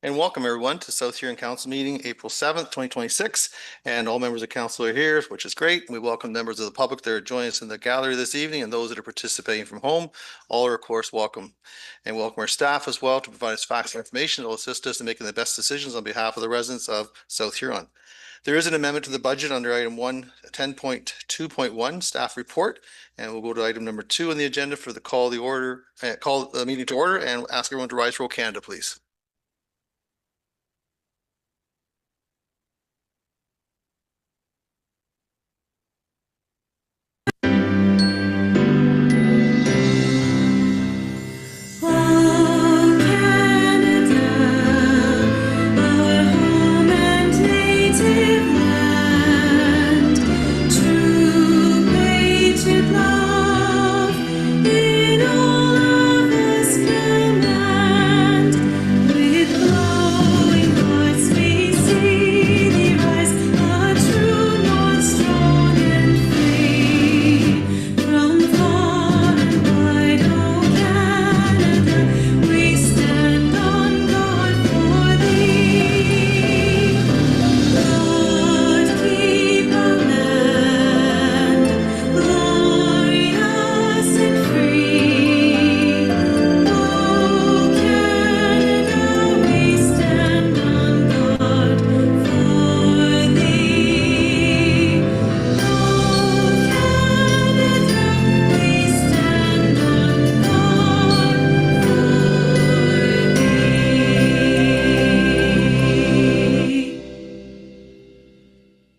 And welcome everyone to South Huron Council meeting, April 7th, 2026. And all members of council are here, which is great. We welcome members of the public that are joining us in the gallery this evening and those that are participating from home. All are, of course, welcome. And welcome our staff as well to provide us facts and information that will assist us in making the best decisions on behalf of the residents of South Huron. There is an amendment to the budget under item 10.2.1 staff report, and we'll go to item number 2 on the agenda for the call the meeting to order and ask everyone to rise for Roll Canada, please.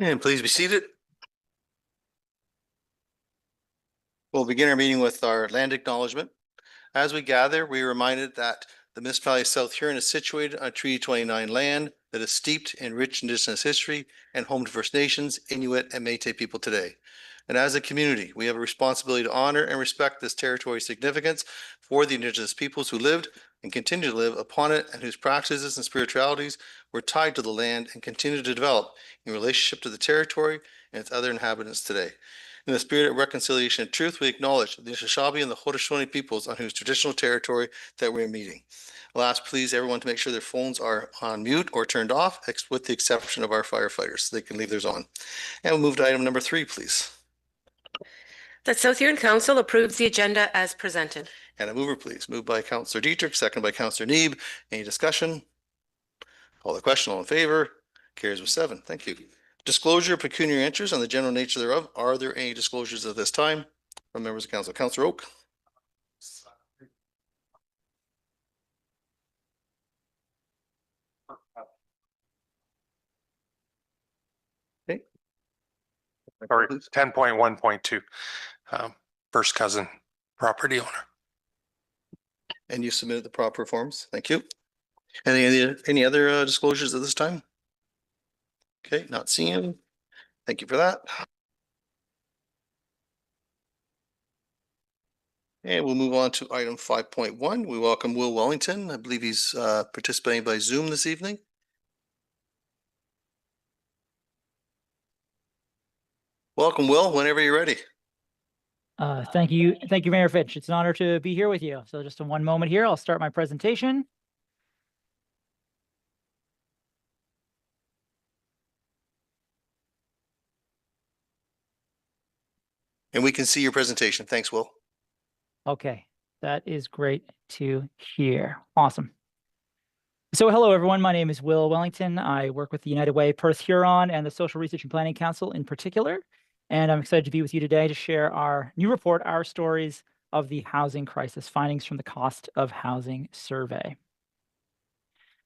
And please be seated. We'll begin our meeting with our land acknowledgement. As we gather, we are reminded that the municipality of South Huron is situated on Treaty 29 land that is steeped in rich Indigenous history and home to First Nations, Inuit, and Métis people today. And as a community, we have a responsibility to honor and respect this territory's significance for the Indigenous peoples who lived and continue to live upon it and whose practices and spiritualities were tied to the land and continue to develop in relationship to the territory and its other inhabitants today. In the spirit of reconciliation and truth, we acknowledge the Anishinaabe and the Haudenosaunee peoples on whose traditional territory that we're meeting. I'll ask please everyone to make sure their phones are on mute or turned off, with the exception of our firefighters, so they can leave theirs on. And we'll move to item number 3, please. That South Huron Council approves the agenda as presented. And a mover, please. Moved by Councillor Dietrich, second by Councillor Neeb. Any discussion? Call the question. All in favor? Carries with 7. Thank you. Disclosure of pecuniary interest and the general nature thereof. Are there any disclosures at this time from members of council? Councillor Oak. Okay. Sorry, 10.1.2. First cousin property owner. And you submitted the proper forms. Thank you. Any other disclosures at this time? Okay, not seeing him. Thank you for that. And we'll move on to item 5.1. We welcome Will Wellington. I believe he's participating by Zoom this evening. Welcome, Will, whenever you're ready. Thank you. Thank you, Mayor Fitch. It's an honor to be here with you. So just in one moment here, I'll start my presentation. And we can see your presentation. Thanks, Will. Okay, that is great to hear. Awesome. So hello, everyone. My name is Will Wellington. I work with the United Way Perth Huron and the Social Research and Planning Council in particular. And I'm excited to be with you today to share our new report, Our Stories of the Housing Crisis, Findings from the Cost of Housing Survey.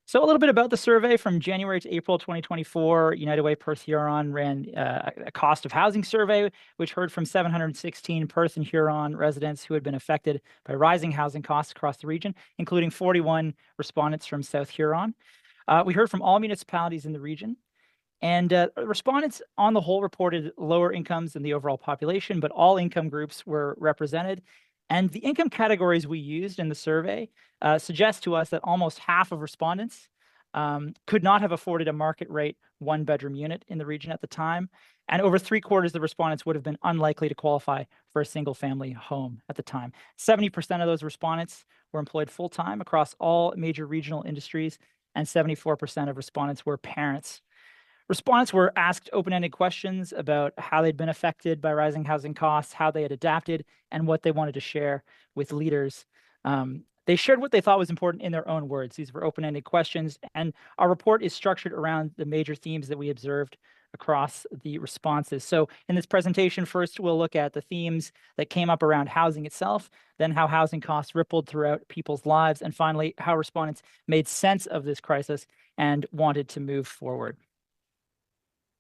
So a little bit about the survey. From January to April 2024, United Way Perth Huron ran a cost of housing survey, which heard from 716 Perth and Huron residents who had been affected by rising housing costs across the region, including 41 respondents from South Huron. We heard from all municipalities in the region. And respondents on the whole reported lower incomes than the overall population, but all income groups were represented. And the income categories we used in the survey suggest to us that almost half of respondents could not have afforded a market rate 1-bedroom unit in the region at the time. And over 3/4 of the respondents would have been unlikely to qualify for a single family home at the time. 70% of those respondents were employed full-time across all major regional industries. and 74% of respondents were parents. Respondents were asked open-ended questions about how they'd been affected by rising housing costs, how they had adapted, and what they wanted to share with leaders. They shared what they thought was important in their own words. These were open-ended questions, and our report is structured around the major themes that we observed across the responses. So in this presentation, first we'll look at the themes that came up around housing itself, then how housing costs rippled throughout people's lives, and finally, how respondents made sense of this crisis and wanted to move forward.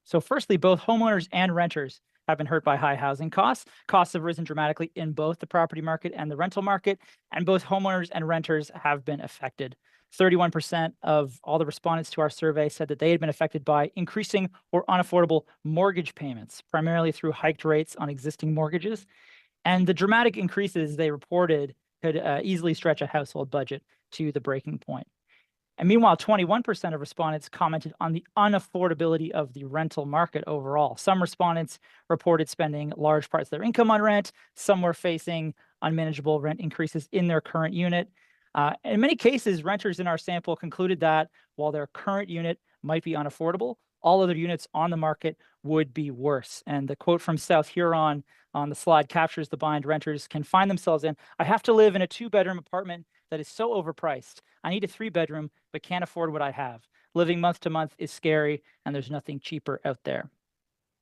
So firstly, both homeowners and renters have been hurt by high housing costs. Costs have risen dramatically in both the property market and the rental market, and both homeowners and renters have been affected. 31% of all the respondents to our survey said that they had been affected by increasing or unaffordable mortgage payments, primarily through hiked rates on existing mortgages. And the dramatic increases they reported could easily stretch a household budget to the breaking point. And meanwhile, 21% of respondents commented on the unaffordability of the rental market overall. Some respondents reported spending large parts of their income on rent. Some were facing unmanageable rent increases in their current unit. In many cases, renters in our sample concluded that while their current unit might be unaffordable, all other units on the market would be worse. And the quote from South Huron on the slide captures the bind renters can find themselves in. "I have to live in a 2-bedroom apartment that is so overpriced. I need a 3-bedroom, but can't afford what I have. Living month to month is scary, and there's nothing cheaper out there."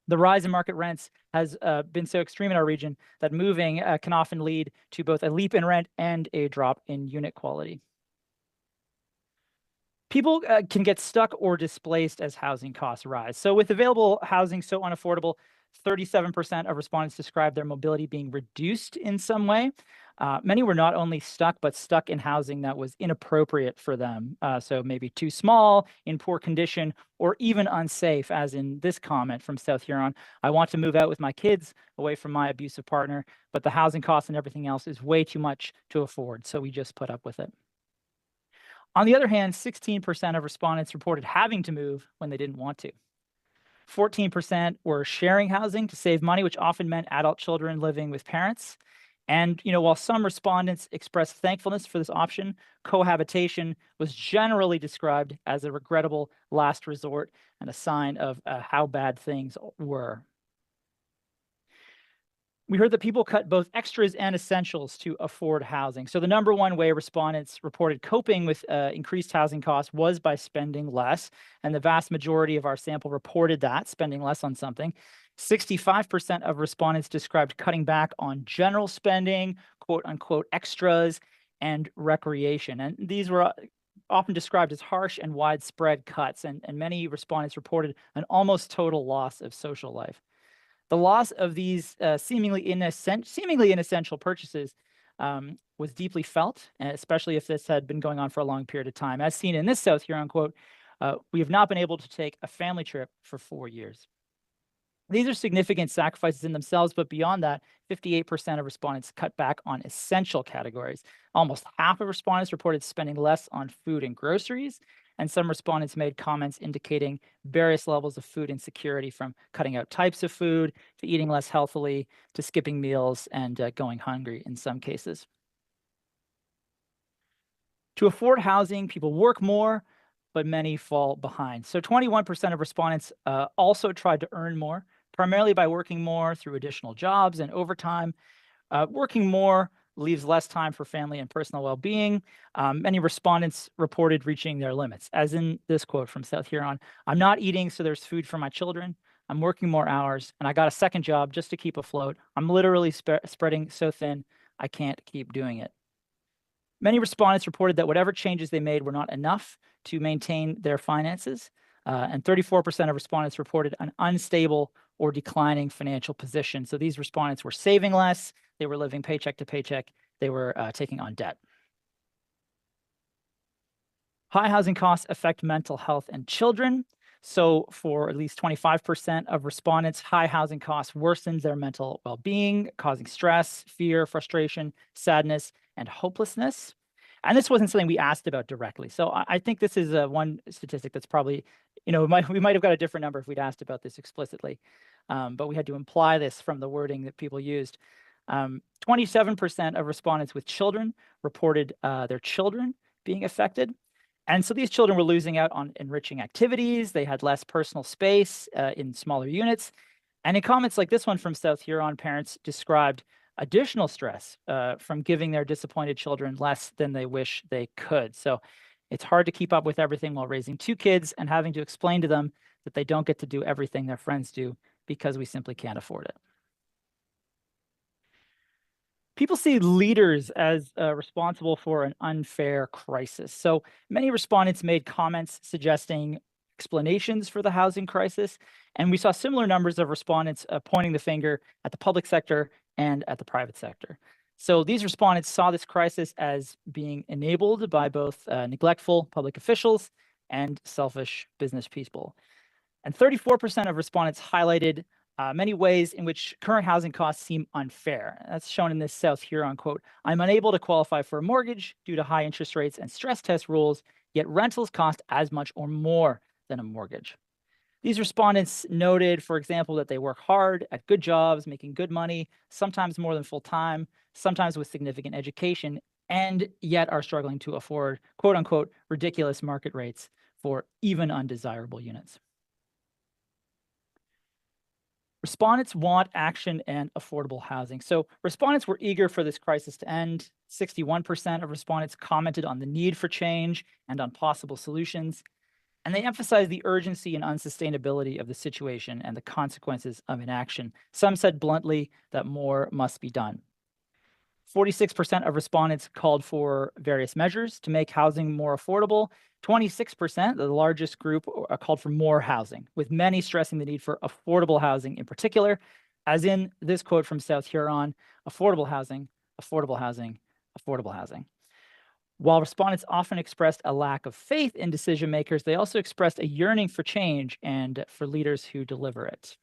The rise in market rents has been so extreme in our region that moving can often lead to both a leap in rent and a drop in unit quality. People can get stuck or displaced as housing costs rise. So with available housing so unaffordable, 37% of respondents described their mobility being reduced in some way. Many were not only stuck, but stuck in housing that was inappropriate for them. So maybe too small, in poor condition, or even unsafe, as in this comment from South Huron. "I want to move out with my kids away from my abusive partner, but the housing costs and everything else is way too much to afford, so we just put up with it." On the other hand, 16% of respondents reported having to move when they didn't want to. 14% were sharing housing to save money, which often meant adult children living with parents. And, while some respondents expressed thankfulness for this option, cohabitation was generally described as a regrettable last resort and a sign of how bad things were. We heard that people cut both extras and essentials to afford housing. So the number one way respondents reported coping with increased housing costs was by spending less. And the vast majority of our sample reported that, spending less on something. 65% of respondents described cutting back on general spending, quote unquote, extras, and recreation. And these were often described as harsh and widespread cuts. And many respondents reported an almost total loss of social life. The loss of these seemingly inessential purchases was deeply felt, especially if this had been going on for a long period of time. As seen in this South Huron quote, "We have not been able to take a family trip for 4 years." These are significant sacrifices in themselves, but beyond that, 58% of respondents cut back on essential categories. Almost half of respondents reported spending less on food and groceries, and some respondents made comments indicating various levels of food insecurity, from cutting out types of food to eating less healthily to skipping meals and going hungry in some cases. To afford housing, people work more, but many fall behind. So 21% of respondents also tried to earn more, primarily by working more through additional jobs and overtime. Working more leaves less time for family and personal well-being. Many respondents reported reaching their limits, as in this quote from South Huron: "I'm not eating so there's food for my children. I'm working more hours, and I got a second job just to keep afloat. I'm literally spreading so thin, I can't keep doing it." Many respondents reported that whatever changes they made were not enough to maintain their finances, and 34% of respondents reported an unstable or declining financial position. So these respondents were saving less, they were living paycheck to paycheck, they were taking on debt. High housing costs affect mental health and children. So for at least 25% of respondents, high housing costs worsened their mental well-being, causing stress, fear, frustration, sadness, and hopelessness. And this wasn't something we asked about directly. So I think this is one statistic that's probably, we might have got a different number if we'd asked about this explicitly, but we had to imply this from the wording that people used. 27% of respondents with children reported their children being affected. And so these children were losing out on enriching activities. They had less personal space in smaller units. And in comments like this one from South Huron, parents described additional stress from giving their disappointed children less than they wish they could. So it's hard to keep up with everything while raising 2 kids and having to explain to them that they don't get to do everything their friends do because we simply can't afford it. People see leaders as responsible for an unfair crisis. So many respondents made comments suggesting explanations for the housing crisis. And we saw similar numbers of respondents pointing the finger at the public sector and at the private sector. So these respondents saw this crisis as being enabled by both neglectful public officials and selfish business people. And 34% of respondents highlighted many ways in which current housing costs seem unfair. That's shown in this South Huron quote. I'm unable to qualify for a mortgage due to high interest rates and stress test rules, yet rentals cost as much or more than a mortgage. These respondents noted, for example, that they work hard at good jobs, making good money, sometimes more than full time, sometimes with significant education, and yet are struggling to afford quote unquote ridiculous market rates for even undesirable units. Respondents want action and affordable housing. So respondents were eager for this crisis to end. 61% of respondents commented on the need for change and on possible solutions. And they emphasized the urgency and unsustainability of the situation and the consequences of inaction. Some said bluntly that more must be done. 46% of respondents called for various measures to make housing more affordable. 26%, the largest group, called for more housing, with many stressing the need for affordable housing in particular, as in this quote from South Huron, affordable housing, affordable housing, affordable housing. While respondents often expressed a lack of faith in decision makers, they also expressed a yearning for change and for leaders who deliver it.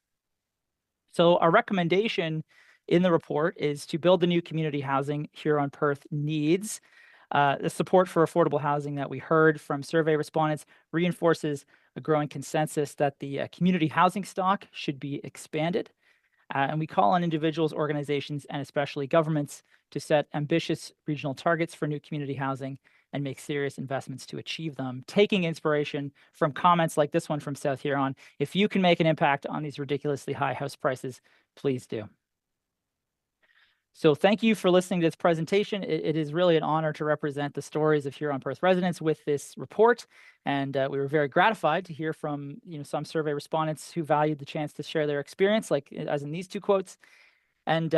So our recommendation in the report is to build the new community housing Huron-Perth needs. The support for affordable housing that we heard from survey respondents reinforces a growing consensus that the community housing stock should be expanded. And we call on individuals, organizations, and especially governments to set ambitious regional targets for new community housing and make serious investments to achieve them, taking inspiration from comments like this one from South Huron. If you can make an impact on these ridiculously high house prices, please do. So thank you for listening to this presentation. It is really an honor to represent the stories of Huron-Perth residents with this report. And we were very gratified to hear from some survey respondents who valued the chance to share their experience, like as in these 2 quotes. And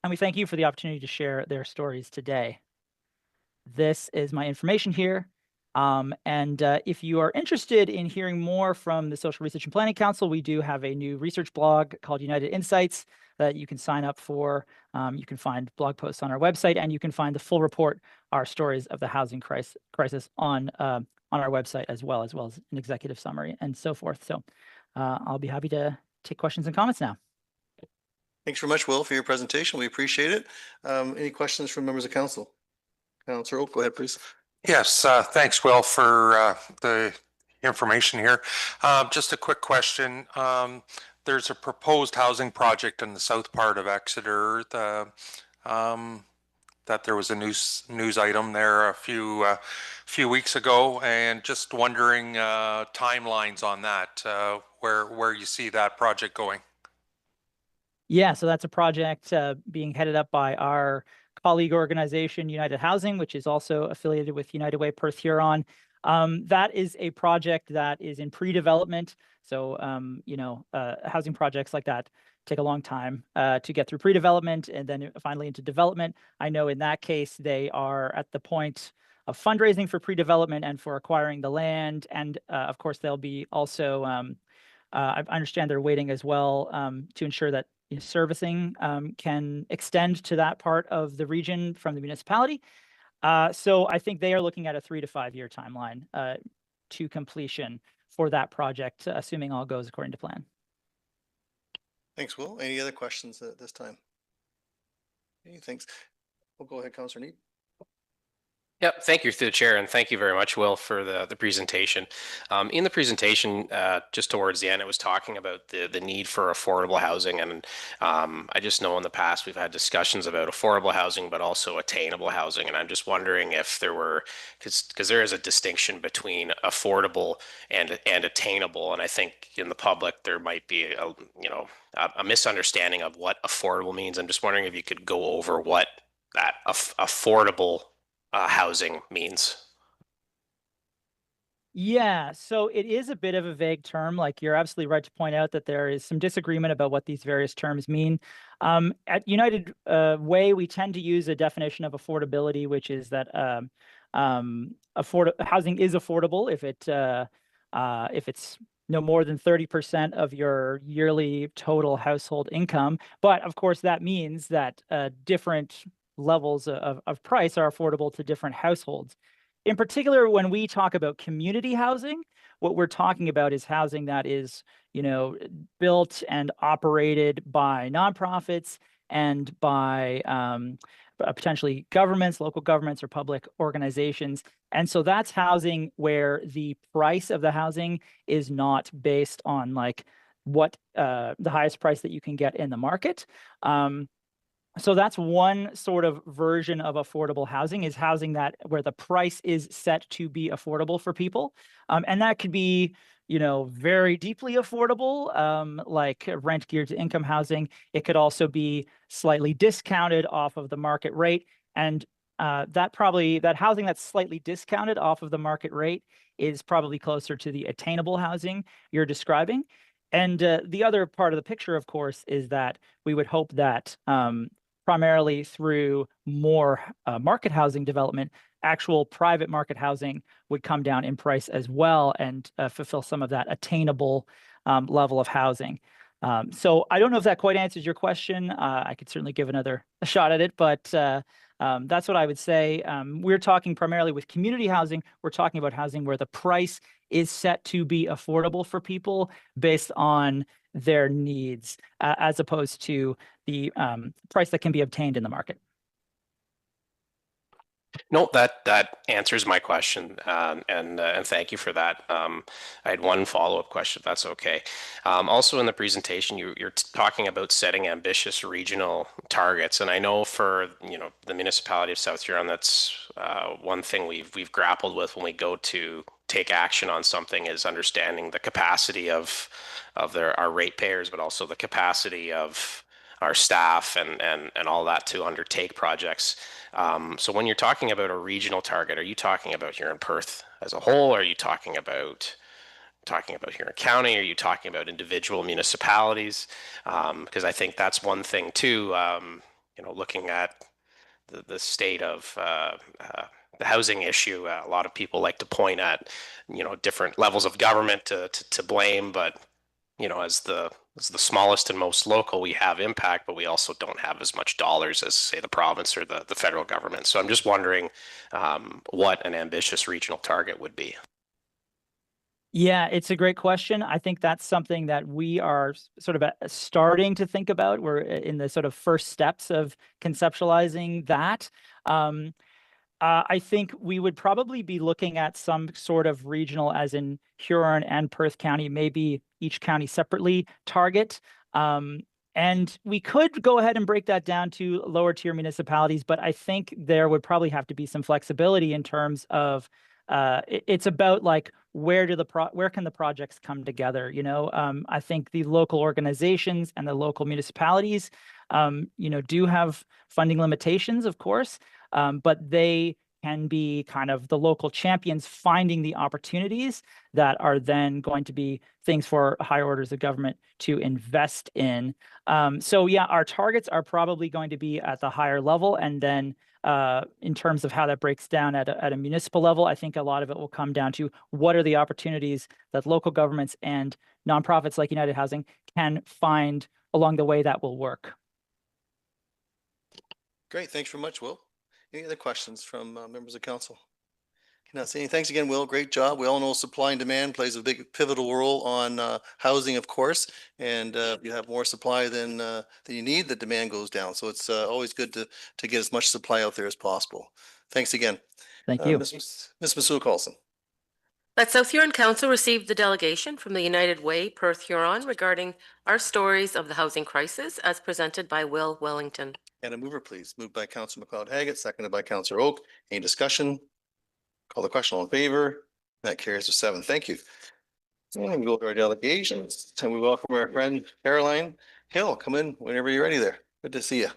we thank you for the opportunity to share their stories today. This is my information here. If you are interested in hearing more from the Social Research and Planning Council, we do have a new research blog called United Insights that you can sign up for. You can find blog posts on our website, and you can find the full report, our stories of the housing crisis on our website, as well as an executive summary and so forth. So I'll be happy to take questions and comments now. Thanks very much, Will, for your presentation. We appreciate it. Any questions from members of council? Councilor Oak, go ahead, please. Yes, thanks, Will, for the information here. Just a quick question. There's a proposed housing project in the south part of Exeter that there was a news item there a few weeks ago, and just wondering timelines on that, where you see that project going. Yeah, so that's a project being headed up by our colleague organization, United Housing, which is also affiliated with United Way Perth Huron. That is a project that is in pre-development. So, housing projects like that take a long time to get through pre-development and then finally into development. I know in that case, they are at the point of fundraising for pre-development and for acquiring the land. And of course, they'll be also, I understand they're waiting as well to ensure that servicing can extend to that part of the region from the municipality. So I think they are looking at a 3 to 5 year timeline to completion for that project, assuming all goes according to plan. Thanks, Will. Any other questions at this time? Okay, thanks. We'll go ahead, Councilor Need. Yep, thank you through the chair, and thank you very much, Will, for the presentation. In the presentation, just towards the end, it was talking about the need for affordable housing, and I just know in the past we've had discussions about affordable housing, but also attainable housing, and I'm just wondering if there were, because there is a distinction between affordable and attainable, and I think in the public there might be a misunderstanding of what affordable means. I'm just wondering if you could go over what that affordable housing means. Yeah, so it is a bit of a vague term. Like you're absolutely right to point out that there is some disagreement about what these various terms mean. At United Way, we tend to use a definition of affordability, which is that housing is affordable if it's no more than 30% of your yearly total household income. But of course, that means that different levels of price are affordable to different households. In particular, when we talk about community housing, what we're talking about is housing that is, built and operated by nonprofits and by potentially governments, local governments, or public organizations. And so that's housing where the price of the housing is not based on like what the highest price that you can get in the market. So that's one sort of version of affordable housing, is housing that where the price is set to be affordable for people. And that could be, very deeply affordable, like rent geared to income housing. It could also be slightly discounted off of the market rate. And that housing that's slightly discounted off of the market rate is probably closer to the attainable housing you're describing. And the other part of the picture, of course, is that we would hope that primarily through more market housing development, actual private market housing would come down in price as well and fulfill some of that attainable level of housing. So I don't know if that quite answers your question. I could certainly give another shot at it, but that's what I would say. We're talking primarily with community housing. We're talking about housing where the price is set to be affordable for people based on their needs, as opposed to the price that can be obtained in the market. No, that answers my question, and thank you for that. I had one follow-up question, if that's okay. Also in the presentation, you're talking about setting ambitious regional targets, and I know for the municipality of South Huron, that's one thing we've grappled with when we go to take action on something, is understanding the capacity of our ratepayers, but also the capacity of our staff and all that to undertake projects. So when you're talking about a regional target, are you talking about here in Perth as a whole? Are you talking about Huron County? Are you talking about individual municipalities? Because I think that's one thing too. Looking at the state of the housing issue, a lot of people like to point at different levels of government to blame, but as the smallest and most local, we have impact, but we also don't have as much dollars as, say, the province or the federal government. So I'm just wondering what an ambitious regional target would be. Yeah, it's a great question. I think that's something that we are sort of starting to think about. We're in the sort of first steps of conceptualizing that. I think we would probably be looking at some sort of regional, as in Huron and Perth County, maybe each county separately target. And we could go ahead and break that down to lower tier municipalities, but I think there would probably have to be some flexibility in terms of it's about like where can the projects come together? I think the local organizations and the local municipalities, do have funding limitations, of course. But they can be kind of the local champions finding the opportunities that are then going to be things for higher orders of government to invest in. So yeah, our targets are probably going to be at the higher level. And then in terms of how that breaks down at a municipal level, I think a lot of it will come down to what are the opportunities that local governments and nonprofits like United Housing can find along the way that will work. Great. Thanks very much, Will. Any other questions from members of council? Cannot see any. Thanks again, Will. Great job. We all know supply and demand plays a big pivotal role on housing, of course. And you have more supply than you need, the demand goes down. So it's always good to get as much supply out there as possible. Thanks again. Thank you. Ms. Masuha-Coulson. That South Huron Council received the delegation from the United Way, Perth Huron, regarding our stories of the housing crisis as presented by Will Wellington. And a mover, please. Moved by Councillor McLeod-Haggett, seconded by Councillor Oak. Any discussion? Call the question, all in favor? That carries with 7. Thank you. And we go to our delegations and we welcome our friend Caroline Hill. Come in whenever you're ready there. Good to see you.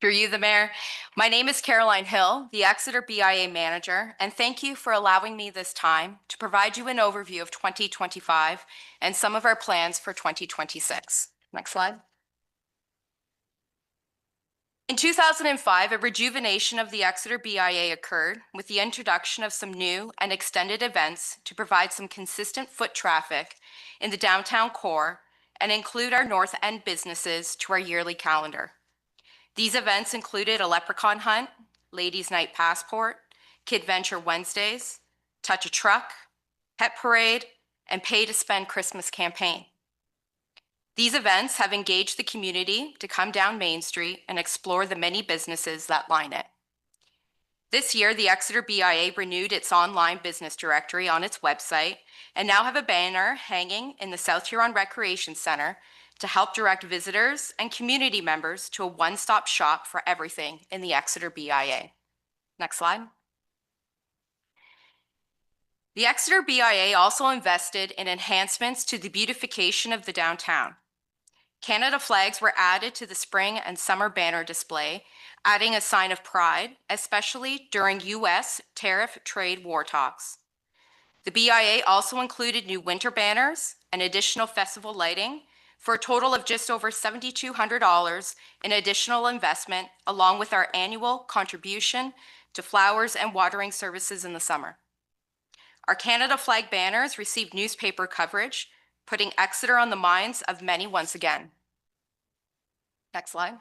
Through you, the mayor. My name is Caroline Hill, the Exeter BIA manager, and thank you for allowing me this time to provide you an overview of 2025 and some of our plans for 2026. Next slide. In 2005, a rejuvenation of the Exeter BIA occurred with the introduction of some new and extended events to provide some consistent foot traffic in the downtown core and include our North End businesses to our yearly calendar. These events included a leprechaun hunt, Ladies' Night Passport, Kid Venture Wednesdays, Touch a Truck, Pet Parade, and Pay to Spend Christmas campaign. These events have engaged the community to come down Main Street and explore the many businesses that line it. This year, the Exeter BIA renewed its online business directory on its website and now have a banner hanging in the South Huron Recreation Centre to help direct visitors and community members to a one-stop shop for everything in the Exeter BIA. Next slide. The Exeter BIA also invested in enhancements to the beautification of the downtown. Canada flags were added to the spring and summer banner display, adding a sign of pride, especially during U.S. tariff trade war talks. The BIA also included new winter banners and additional festival lighting for a total of just over $7,200 in additional investment, along with our annual contribution to flowers and watering services in the summer. Our Canada flag banners received newspaper coverage, putting Exeter on the minds of many once again. Next slide.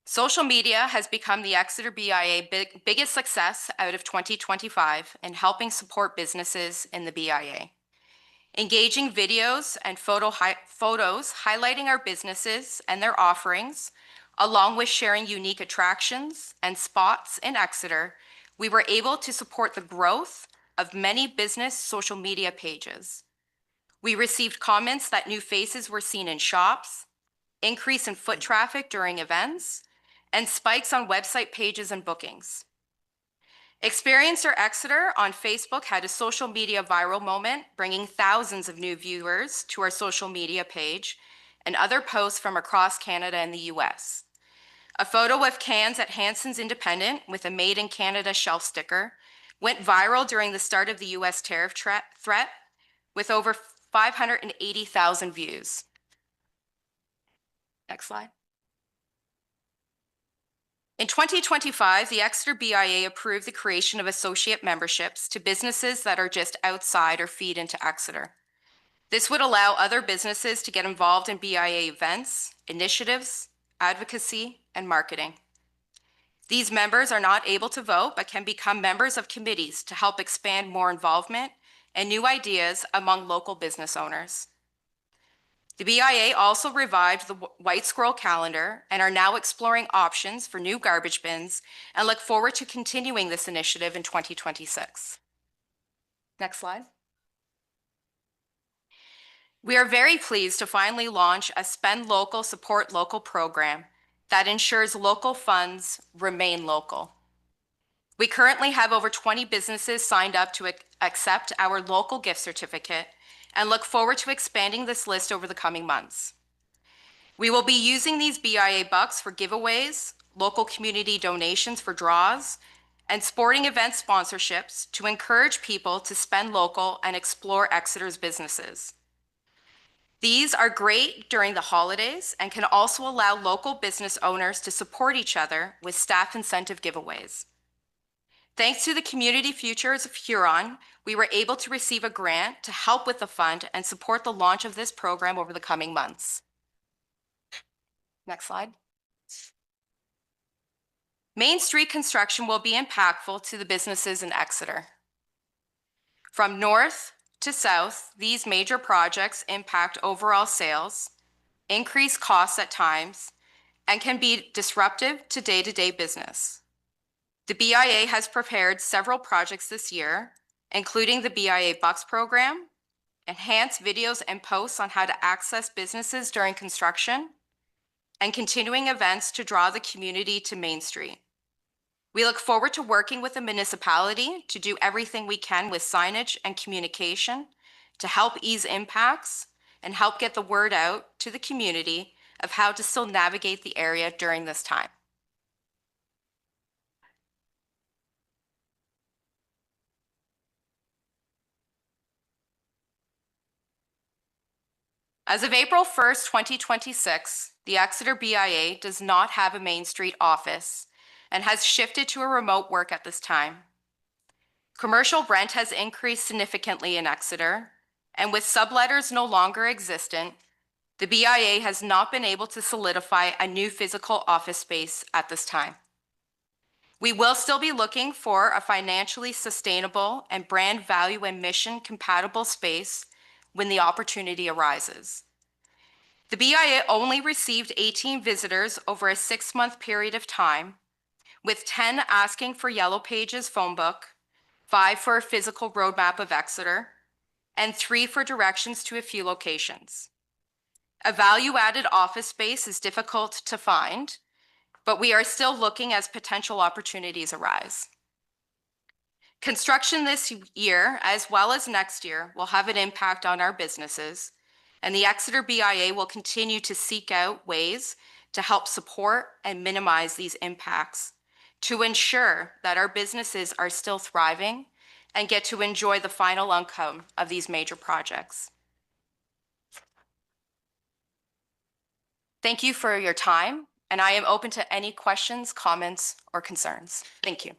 Social media has become the Exeter BIA biggest success out of 2025 in helping support businesses in the BIA. Engaging videos and photos highlighting our businesses and their offerings, along with sharing unique attractions and spots in Exeter, we were able to support the growth of many business social media pages. We received comments that new faces were seen in shops, increase in foot traffic during events, and spikes on website pages and bookings. Experiencer Exeter on Facebook had a social media viral moment, bringing thousands of new viewers to our social media page and other posts from across Canada and the US. A photo of cans at Hanson's Independent with a Made in Canada shelf sticker went viral during the start of the US tariff threat with over 580,000 views. Next slide. In 2025, the Exeter BIA approved the creation of associate memberships to businesses that are just outside or feed into Exeter. This would allow other businesses to get involved in BIA events, initiatives, advocacy, and marketing. These members are not able to vote, but can become members of committees to help expand more involvement and new ideas among local business owners. The BIA also revived the White Squirrel calendar and are now exploring options for new garbage bins and look forward to continuing this initiative in 2026. Next slide. We are very pleased to finally launch a Spend Local, Support Local program that ensures local funds remain local. We currently have over 20 businesses signed up to accept our local gift certificate and look forward to expanding this list over the coming months. We will be using these BIA bucks for giveaways, local community donations for draws, and sporting event sponsorships to encourage people to spend local and explore Exeter's businesses. These are great during the holidays and can also allow local business owners to support each other with staff incentive giveaways. Thanks to the Community Futures of Huron, we were able to receive a grant to help with the fund and support the launch of this program over the coming months. Next slide. Main Street construction will be impactful to the businesses in Exeter. From north to south, these major projects impact overall sales, increase costs at times, and can be disruptive to day-to-day business. The BIA has prepared several projects this year, including the BIA Bucks program, enhanced videos and posts on how to access businesses during construction, and continuing events to draw the community to Main Street. We look forward to working with the municipality to do everything we can with signage and communication to help ease impacts and help get the word out to the community of how to still navigate the area during this time. As of April 1st, 2026, the Exeter BIA does not have a Main Street office and has shifted to a remote work at this time. Commercial rent has increased significantly in Exeter, and with subletters no longer existent, the BIA has not been able to solidify a new physical office space at this time. We will still be looking for a financially sustainable and brand value and mission compatible space when the opportunity arises. The BIA only received 18 visitors over a 6-month period of time, with 10 asking for Yellow Pages phone book, 5 for a physical roadmap of Exeter, and 3 for directions to a few locations. A value-added office space is difficult to find, but we are still looking as potential opportunities arise. Construction this year, as well as next year, will have an impact on our businesses, and the Exeter BIA will continue to seek out ways to help support and minimize these impacts to ensure that our businesses are still thriving and get to enjoy the final outcome of these major projects. Thank you for your time, and I am open to any questions, comments, or concerns. Thank you.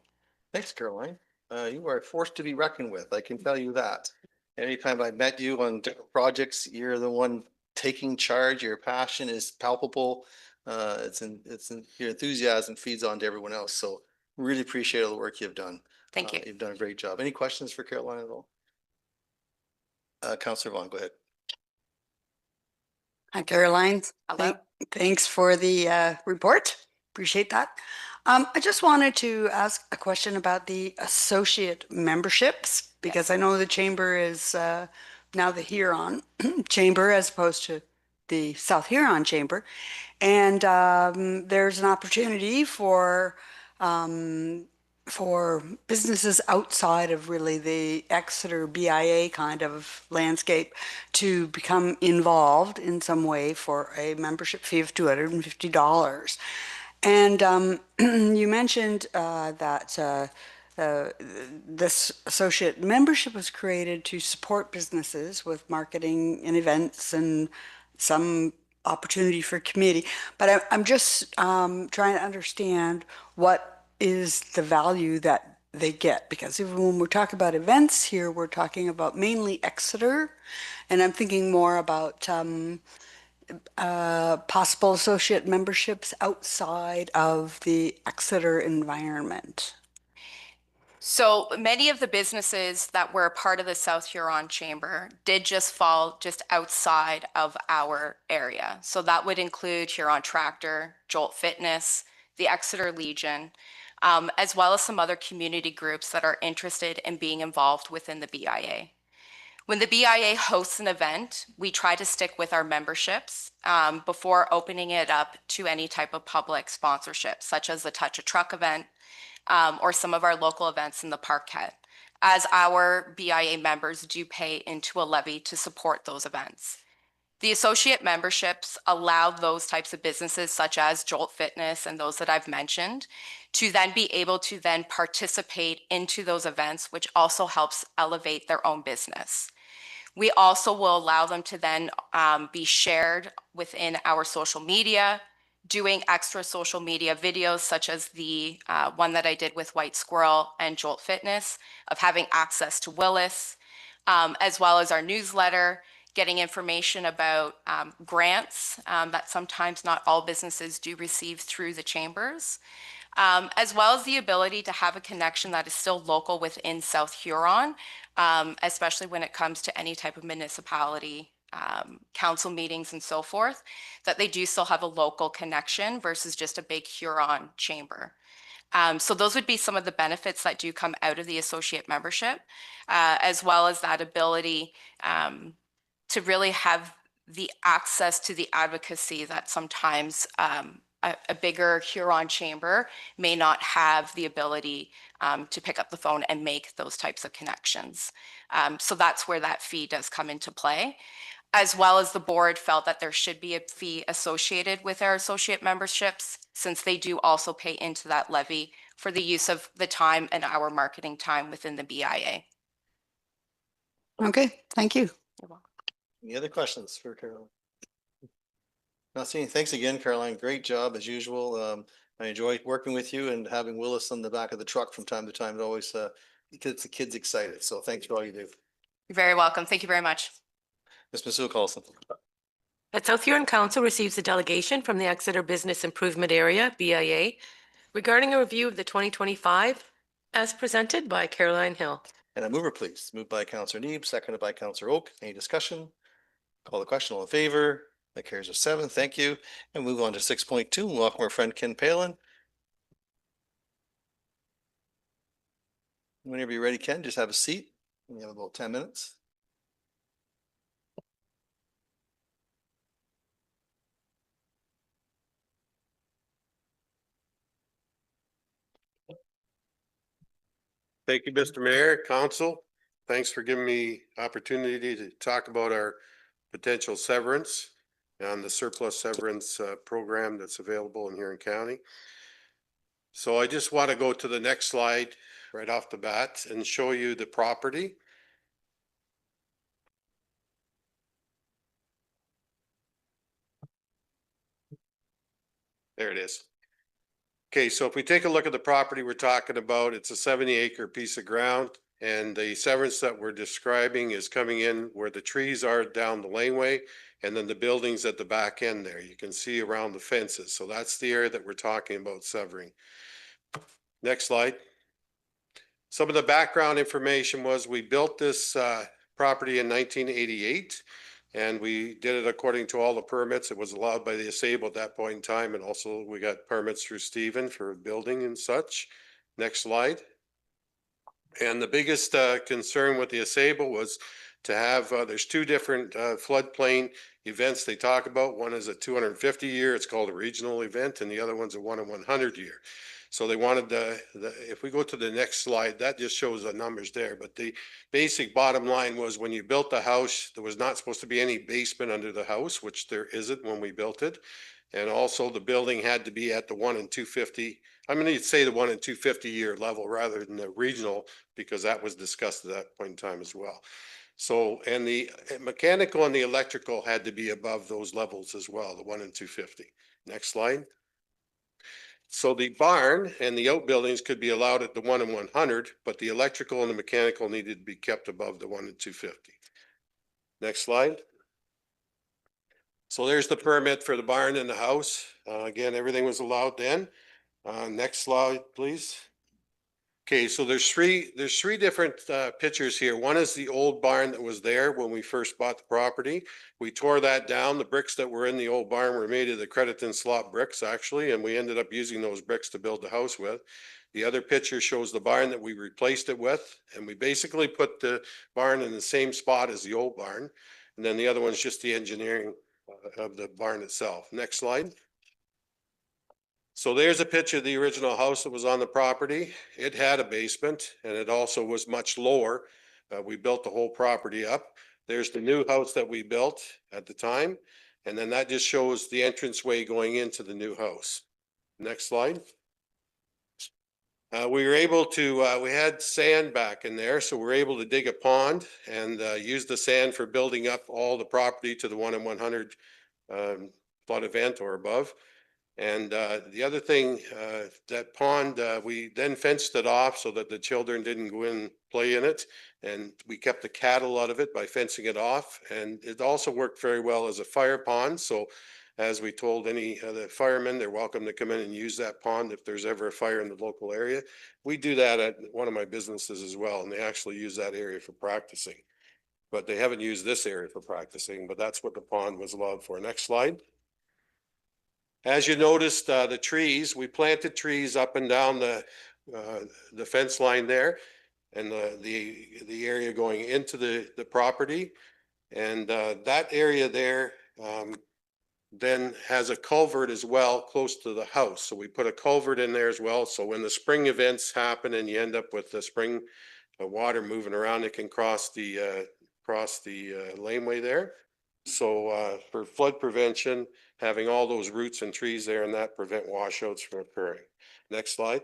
Thanks, Caroline. You are a force to be reckoned with, I can tell you that. Anytime I met you on different projects, you're the one taking charge, your passion is palpable. Your enthusiasm feeds on to everyone else, so really appreciate all the work you've done. Thank you. You've done a great job. Any questions for Caroline at all? Councillor Vaughn, go ahead. Hi, Caroline. Hello. Thanks for the report. Appreciate that. I just wanted to ask a question about the associate memberships, because I know the chamber is now the Huron chamber as opposed to the South Huron chamber. And there's an opportunity for businesses outside of really the Exeter BIA kind of landscape to become involved in some way for a membership fee of $250. And you mentioned that this associate membership was created to support businesses with marketing and events and some opportunity for community. But I'm just trying to understand what is the value that they get, because even when we're talking about events here, we're talking about mainly Exeter, and I'm thinking more about possible associate memberships outside of the Exeter environment. So many of the businesses that were a part of the South Huron Chamber did just fall just outside of our area. So that would include Huron Tractor, Jolt Fitness, the Exeter Legion, as well as some other community groups that are interested in being involved within the BIA. When the BIA hosts an event, we try to stick with our memberships before opening it up to any type of public sponsorship, such as the Touch a Truck event or some of our local events in the Parquet, as our BIA members do pay into a levy to support those events. The associate memberships allow those types of businesses, such as Jolt Fitness and those that I've mentioned, to then be able to then participate into those events, which also helps elevate their own business. We also will allow them to then be shared within our social media, doing extra social media videos such as the one that I did with White Squirrel and Jolt Fitness, of having access to Willis, as well as our newsletter, getting information about grants that sometimes not all businesses do receive through the chambers, as well as the ability to have a connection that is still local within South Huron, especially when it comes to any type of municipality, council meetings and so forth, that they do still have a local connection versus just a big Huron chamber. So those would be some of the benefits that do come out of the associate membership, as well as that ability to really have the access to the advocacy that sometimes a bigger Huron chamber may not have the ability to pick up the phone and make those types of connections. So that's where that fee does come into play, as well as the board felt that there should be a fee associated with our associate memberships, since they do also pay into that levy for the use of the time and our marketing time within the BIA. Okay, thank you. You're welcome. Any other questions for Caroline? Not seeing. Thanks again, Caroline. Great job as usual. I enjoy working with you, and having Willis on the back of the truck from time to time. It always gets the kids excited. So thanks for all you do. You're very welcome. Thank you very much. Ms. Masu Carlson. That South Huron Council receives a delegation from the Exeter Business Improvement Area, BIA, regarding a review of the 2025 as presented by Caroline Hill. And a mover, please. Moved by Councillor Neeb, seconded by Councillor Oak. Any discussion? Call the question. All in favor? That carries with 7. Thank you. And move on to 6.2. Welcome our friend Ken Palin. Whenever you're ready, Ken, just have a seat. We have about 10 minutes. Thank you, Mr. Mayor, Council. Thanks for giving me opportunity to talk about our potential severance and the surplus severance program that's available in Huron County. So I just want to go to the next slide right off the bat and show you the property. There it is. Okay, so if we take a look at the property we're talking about, it's a 70-acre piece of ground, and the severance that we're describing is coming in where the trees are down the laneway, and then the buildings at the back end there. You can see around the fences. So that's the area that we're talking about severing. Next slide. Some of the background information was we built this property in 1988. And we did it according to all the permits. It was allowed by the ASABLE at that point in time. And also we got permits through Stephen for building and such. Next slide. And the biggest concern with the ASABLE was to have, there's 2 different floodplain events they talk about. One is a 250 year, it's called a regional event, and the other one's a 1 in 100 year. So they wanted if we go to the next slide, that just shows the numbers there. But the basic bottom line was when you built the house, there was not supposed to be any basement under the house, which there isn't when we built it. And also the building had to be at the 1 in 250. I'm going to say the 1 in 250 year level rather than the regional, because that was discussed at that point in time as well. So, and the mechanical and the electrical had to be above those levels as well, the 1 in 250. Next slide. So the barn and the outbuildings could be allowed at the 1 in 100, but the electrical and the mechanical needed to be kept above the 1 in 250. Next slide. So there's the permit for the barn and the house. Again, everything was allowed then. Next slide, please. Okay, so there's three different pictures here. One is the old barn that was there when we first bought the property. We tore that down. The bricks that were in the old barn were made of the Crediton slot bricks, actually, and we ended up using those bricks to build the house with. The other picture shows the barn that we replaced it with, and we basically put the barn in the same spot as the old barn. And then the other one's just the engineering of the barn itself. Next slide. So there's a picture of the original house that was on the property. It had a basement, and it also was much lower. We built the whole property up. There's the new house that we built at the time. And then that just shows the entranceway going into the new house. Next slide. We were able to, we had sand back in there, so we were able to dig a pond and use the sand for building up all the property to the 1 in 100 flood event or above. And the other thing, that pond, we then fenced it off so that the children didn't go in and play in it. And we kept the cattle out of it by fencing it off. And it also worked very well as a fire pond. So as we told any of the firemen, they're welcome to come in and use that pond if there's ever a fire in the local area. We do that at one of my businesses as well, and they actually use that area for practicing. But they haven't used this area for practicing, but that's what the pond was allowed for. Next slide. As you noticed, the trees, we planted trees up and down the fence line there and the area going into the property. And that area there then has a culvert as well close to the house. So we put a culvert in there as well. So when the spring events happen and you end up with the spring water moving around, it can cross the laneway there. So for flood prevention, having all those roots and trees there and that prevent washouts from occurring. Next slide.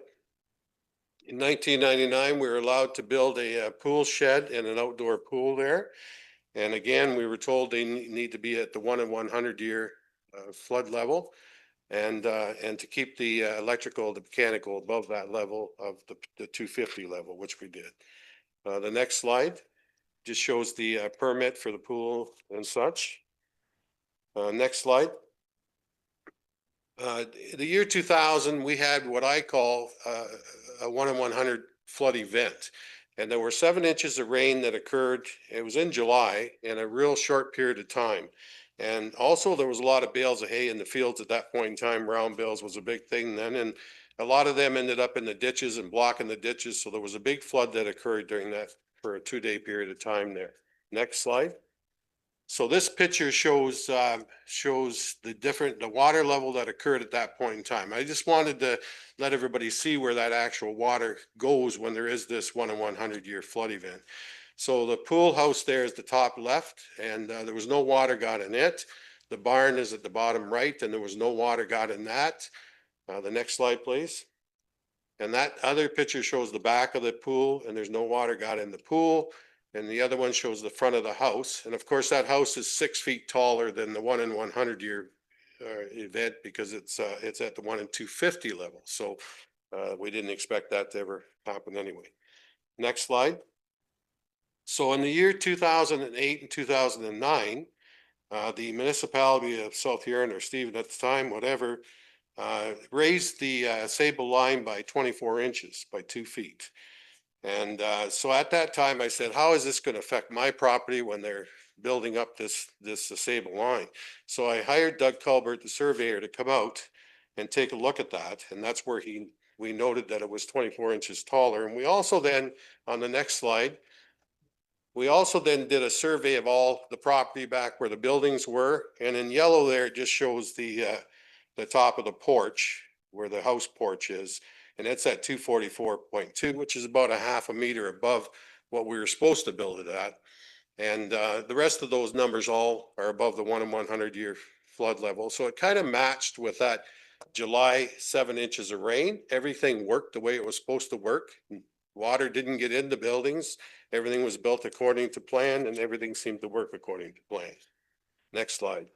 In 1999, we were allowed to build a pool shed and an outdoor pool there. And again, we were told they need to be at the 1 in 100 year flood level and to keep the electrical, the mechanical above that level of the 250 level, which we did. The next slide just shows the permit for the pool and such. Next slide. The year 2000, we had what I call a 1 in 100 flood event. And there were 7 inches of rain that occurred. It was in July in a real short period of time. And also there was a lot of bales of hay in the fields at that point in time. Round bales was a big thing then. And a lot of them ended up in the ditches and blocking the ditches. So there was a big flood that occurred during that for a 2-day period of time there. Next slide. So this picture shows the water level that occurred at that point in time. I just wanted to let everybody see where that actual water goes when there is this 1 in 100 year flood event. So the pool house there is the top left, and there was no water got in it. The barn is at the bottom right, and there was no water got in that. The next slide, please. And that other picture shows the back of the pool, and there's no water got in the pool. And the other one shows the front of the house. And of course, that house is 6 feet taller than the 1 in 100 year event because it's at the 1 in 250 level. So we didn't expect that to ever happen anyway. Next slide. So in the year 2008 and 2009, the municipality of South Huron, or Stephen at the time, whatever, raised the Sable line by 24 inches, by 2 feet. And so at that time I said, how is this going to affect my property when they're building up this Sable line? So I hired Doug Culbert, the surveyor, to come out and take a look at that. And that's where we noted that it was 24 inches taller. And we also then, on the next slide, we also then did a survey of all the property back where the buildings were. And in yellow there, it just shows the top of the porch, where the house porch is. And it's at 244.2, which is about a half a meter above what we were supposed to build it at. And the rest of those numbers all are above the 1 in 100 year flood level. So it kind of matched with that July 7 inches of rain. Everything worked the way it was supposed to work. Water didn't get into buildings. Everything was built according to plan, and everything seemed to work according to plan. Next slide.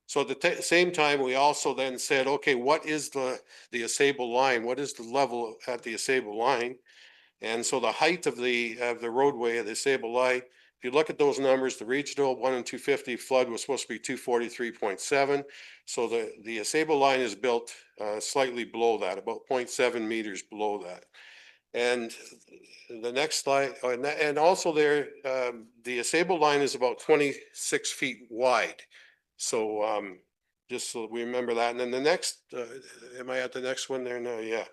So at the same time, we also then said, okay, what is the Sable line? What is the level at the Sable line? And so the height of the roadway of the Sable line, if you look at those numbers, the regional 1 in 250 flood was supposed to be 243.7. So the Sable line is built slightly below that, about 0.7 meters below that. And the next slide, and also there, the Sable line is about 26 feet wide. So just so we remember that. And then the next, am I at the next one there? No, yeah.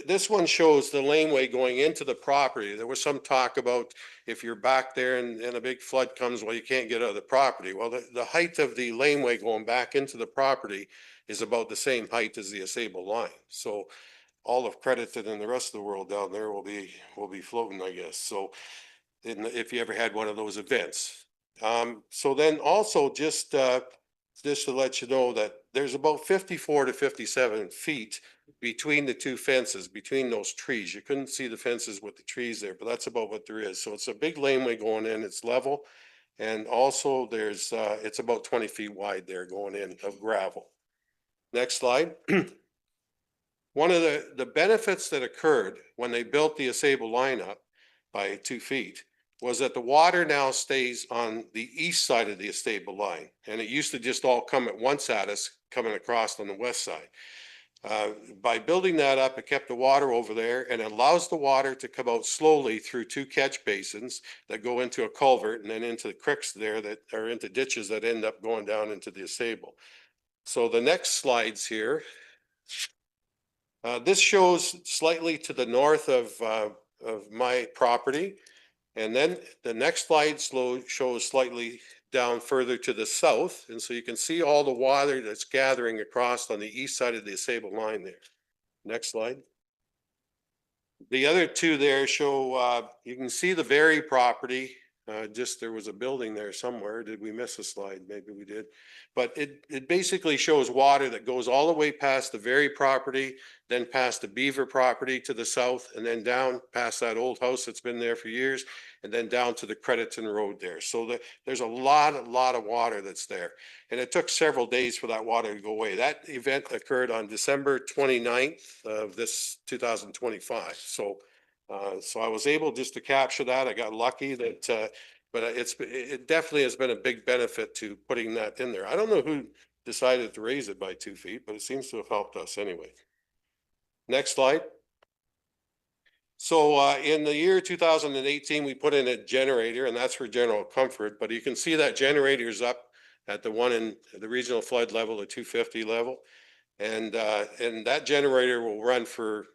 This one shows the laneway going into the property. There was some talk about if you're back there and a big flood comes, well, you can't get out of the property. Well, the height of the laneway going back into the property is about the same height as the Sable line. So all of credited in the rest of the world down there will be floating, I guess. So if you ever had one of those events. So then also just to let you know that there's about 54 to 57 feet between the two fences, between those trees. You couldn't see the fences with the trees there, but that's about what there is. So it's a big laneway going in, it's level. And also there's, it's about 20 feet wide there going in of gravel. Next slide. One of the benefits that occurred when they built the Asable line up by 2 feet was that the water now stays on the east side of the Asable line. And it used to just all come at once at us coming across on the west side. By building that up, it kept the water over there and allows the water to come out slowly through 2 catch basins that go into a culvert and then into the creeks there that are into ditches that end up going down into the Asable. So the next slides here. This shows slightly to the north of my property. And then the next slide shows slightly down further to the south. And so you can see all the water that's gathering across on the east side of the Asable line there. Next slide. The other two there show, you can see the Berry property. Just there was a building there somewhere. Did we miss a slide? Maybe we did. But it basically shows water that goes all the way past the Berry property, then past the Beaver property to the south, and then down past that old house that's been there for years, and then down to the Crediton Road there. So there's a lot of water that's there. And it took several days for that water to go away. That event occurred on December 29th of this 2025. So I was able just to capture that. I got lucky that, but it definitely has been a big benefit to putting that in there. I don't know who decided to raise it by 2 feet, but it seems to have helped us anyway. Next slide. So in the year 2018, we put in a generator, and that's for general comfort, but you can see that generator is up at the one in the regional flood level, the 250 level. And that generator will run for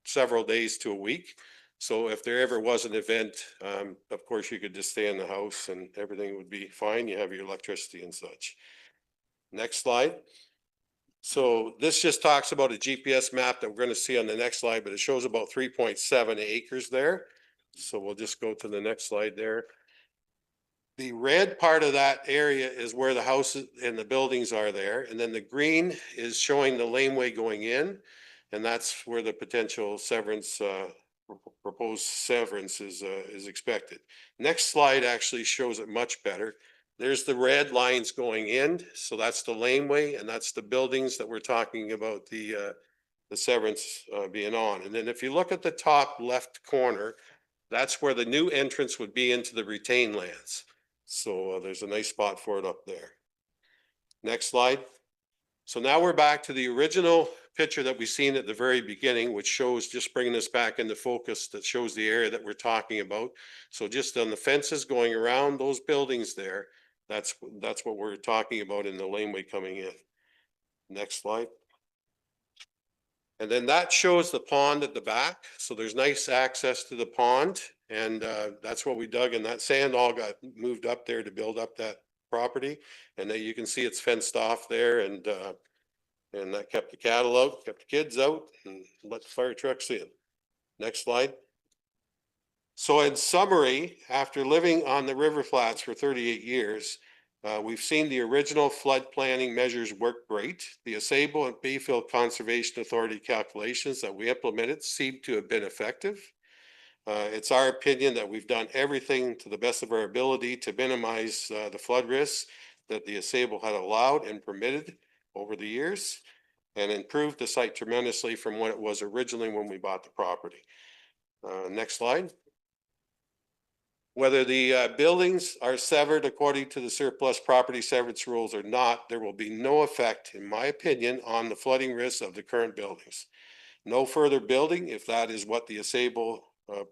several days to a week. So if there ever was an event, of course, you could just stay in the house and everything would be fine. You have your electricity and such. Next slide. So this just talks about a GPS map that we're going to see on the next slide, but it shows about 3.7 acres there. So we'll just go to the next slide there. The red part of that area is where the houses and the buildings are there. And then the green is showing the laneway going in. And that's where the potential severance, proposed severance is expected. Next slide actually shows it much better. There's the red lines going in. So that's the laneway and that's the buildings that we're talking about the severance being on. And then if you look at the top left corner, that's where the new entrance would be into the retained lands. So there's a nice spot for it up there. Next slide. So now we're back to the original picture that we seen at the very beginning, which shows, just bringing this back into focus, that shows the area that we're talking about. So just on the fences going around those buildings there, that's what we're talking about in the laneway coming in. Next slide. And then that shows the pond at the back. So there's nice access to the pond. And that's what we dug, and that sand all got moved up there to build up that property. And then you can see it's fenced off there, and that kept the cattle out, kept the kids out, and let the fire trucks in. Next slide. So in summary, after living on the River Flats for 38 years, we've seen the original flood planning measures work great. The Asable and Bayfield Conservation Authority calculations that we implemented seem to have been effective. It's our opinion that we've done everything to the best of our ability to minimize the flood risks that the Asable had allowed and permitted over the years, and improved the site tremendously from what it was originally when we bought the property. Next slide. Whether the buildings are severed according to the surplus property severance rules or not, there will be no effect, in my opinion, on the flooding risks of the current buildings. No further building, if that is what the Asable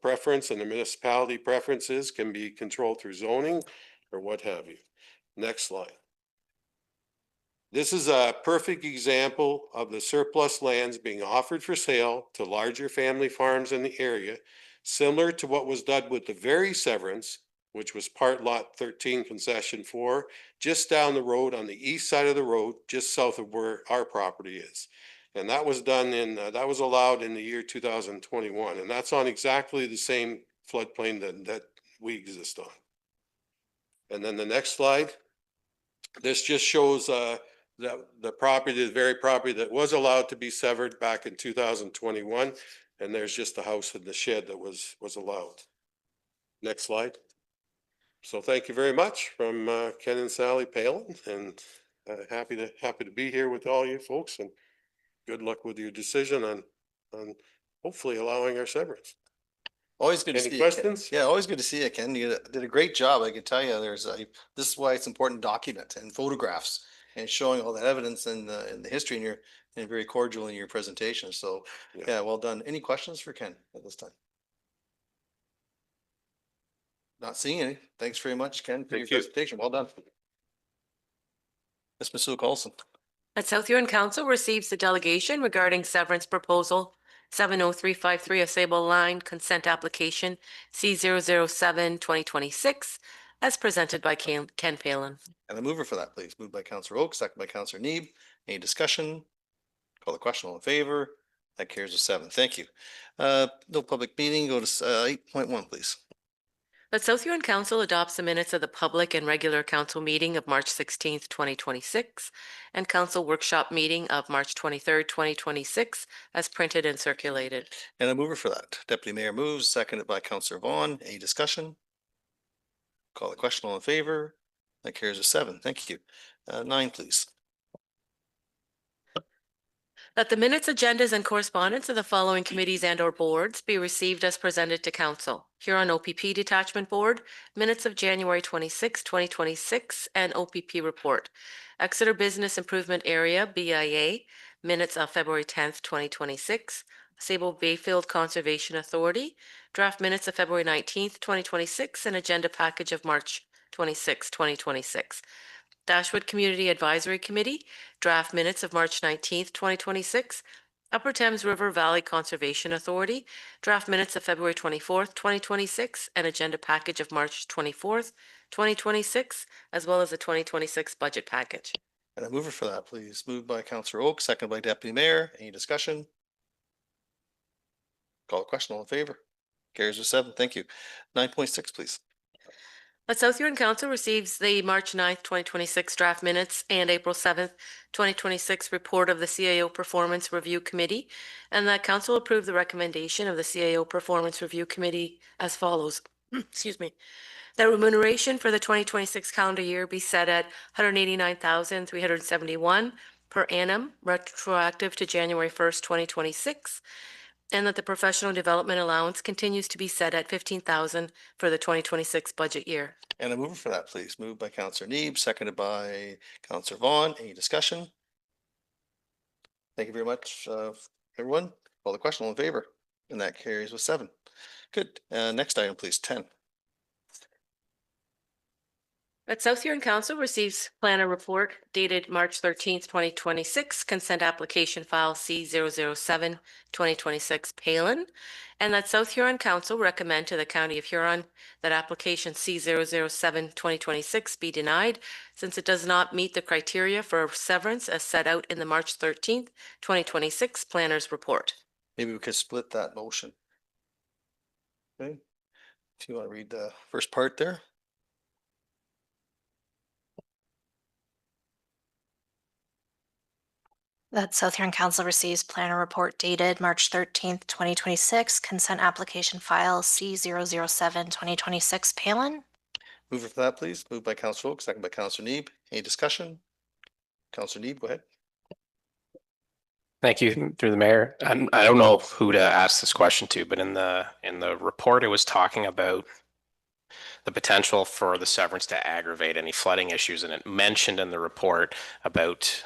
preference and the municipality preference is, can be controlled through zoning or what have you. Next slide. This is a perfect example of the surplus lands being offered for sale to larger family farms in the area, similar to what was done with the Berry severance, which was part lot 13 concession 4, just down the road on the east side of the road, just south of where our property is. And that was done that was allowed in the year 2021. And that's on exactly the same floodplain that we exist on. And then the next slide. This just shows the property, the very property that was allowed to be severed back in 2021. And there's just the house and the shed that was allowed. Next slide. So thank you very much from Ken and Sally Palin, and happy to be here with all you folks, and good luck with your decision on hopefully allowing our severance. Always good to Any see you, Ken. questions? Yeah, always good to see you, Ken. You did a great job. I can tell you this is why it's important to document and photographs and showing all that evidence and the history, and you're very cordial in your presentation. So yeah, well done. Any questions for Ken at this time? Not seeing any. Thanks very much, Ken, for your Thank you. presentation. Well done. Ms. Masook Olson. That South Huron Council receives the delegation regarding severance proposal 70353 of Sable Line Consent Application C007-2026 as presented by Ken Phelan. And a mover for that, please. Moved by Councillor Oak, second by Councillor Neeb. Any discussion? Call the question. All in favor? That carries with 7. Thank you. No public meeting. Go to 8.1, please. That South Huron Council adopts the minutes of the public and regular council meeting of March 16th, 2026, and council workshop meeting of March 23rd, 2026, as printed and circulated. And a mover for that. Deputy Mayor moves, seconded by Councillor Vaughn. Any discussion? Call the question. All in favor? That carries with 7. Thank you. 9, please. That the minutes, agendas, and correspondence of the following committees and or boards be received as presented to council. Huron OPP Detachment Board, minutes of January 26, 2026, and OPP report. Exeter Business Improvement Area, BIA, minutes of February 10th, 2026. Sable Bayfield Conservation Authority, draft minutes of February 19th, 2026, and agenda package of March 26, 2026. Dashwood Community Advisory Committee, draft minutes of March 19th, 2026. Upper Thames River Valley Conservation Authority, draft minutes of February 24th, 2026, and agenda package of March 24th, 2026, as well as the 2026 budget package. And a mover for that, please. Moved by Councillor Oak, seconded by Deputy Mayor. Any discussion? Call the question. All in favor? Carries with 7. Thank you. 9.6, please. That South Huron Council receives the March 9th, 2026 draft minutes and April 7th, 2026 report of the CAO Performance Review Committee, and that council approve the recommendation of the CAO Performance Review Committee as follows. Excuse me. That remuneration for the 2026 calendar year be set at $189,371 per annum, retroactive to January 1st, 2026. And that the professional development allowance continues to be set at $15,000 for the 2026 budget year. And a mover for that, please. Moved by Councillor Neeb, seconded by Councillor Vaughn. Any discussion? Thank you very much, everyone. Call the question. All in favor? And that carries with 7. Good. Next item, please. 10. That South Huron Council receives planner report dated March 13th, 2026, consent application file C007-2026 Palin, and that South Huron Council recommend to the County of Huron that application C007-2026 be denied since it does not meet the criteria for severance as set out in the March 13th, 2026 planner's report. Maybe we could split that motion. Okay. If you want to read the first part there. That South Huron Council receives planner report dated March 13th, 2026, consent application file C007-2026 Palin. Mover for that, please. Moved by Councillor Oak, second by Councillor Neeb. Any discussion? Councillor Neeb, go ahead. Thank you, through the mayor. I don't know who to ask this question to, but in the report, it was talking about the potential for the severance to aggravate any flooding issues, and it mentioned in the report about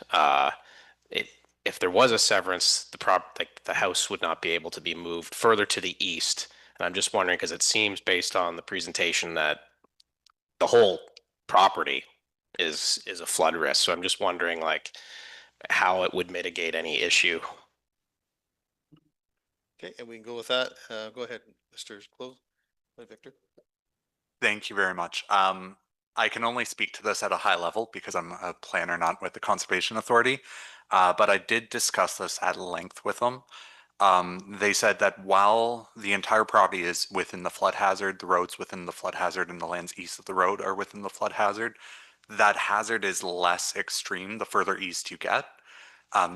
if there was a severance, the house would not be able to be moved further to the east. And I'm just wondering, because it seems based on the presentation that the whole property is a flood risk. So I'm just wondering like how it would mitigate any issue. Okay, and we can go with that. Go ahead, Mr. Close. Victor. Thank you very much. I can only speak to this at a high level because I'm a planner, not with the Conservation Authority. But I did discuss this at length with them. They said that while the entire property is within the flood hazard, the roads within the flood hazard and the lands east of the road are within the flood hazard, that hazard is less extreme the further east you get.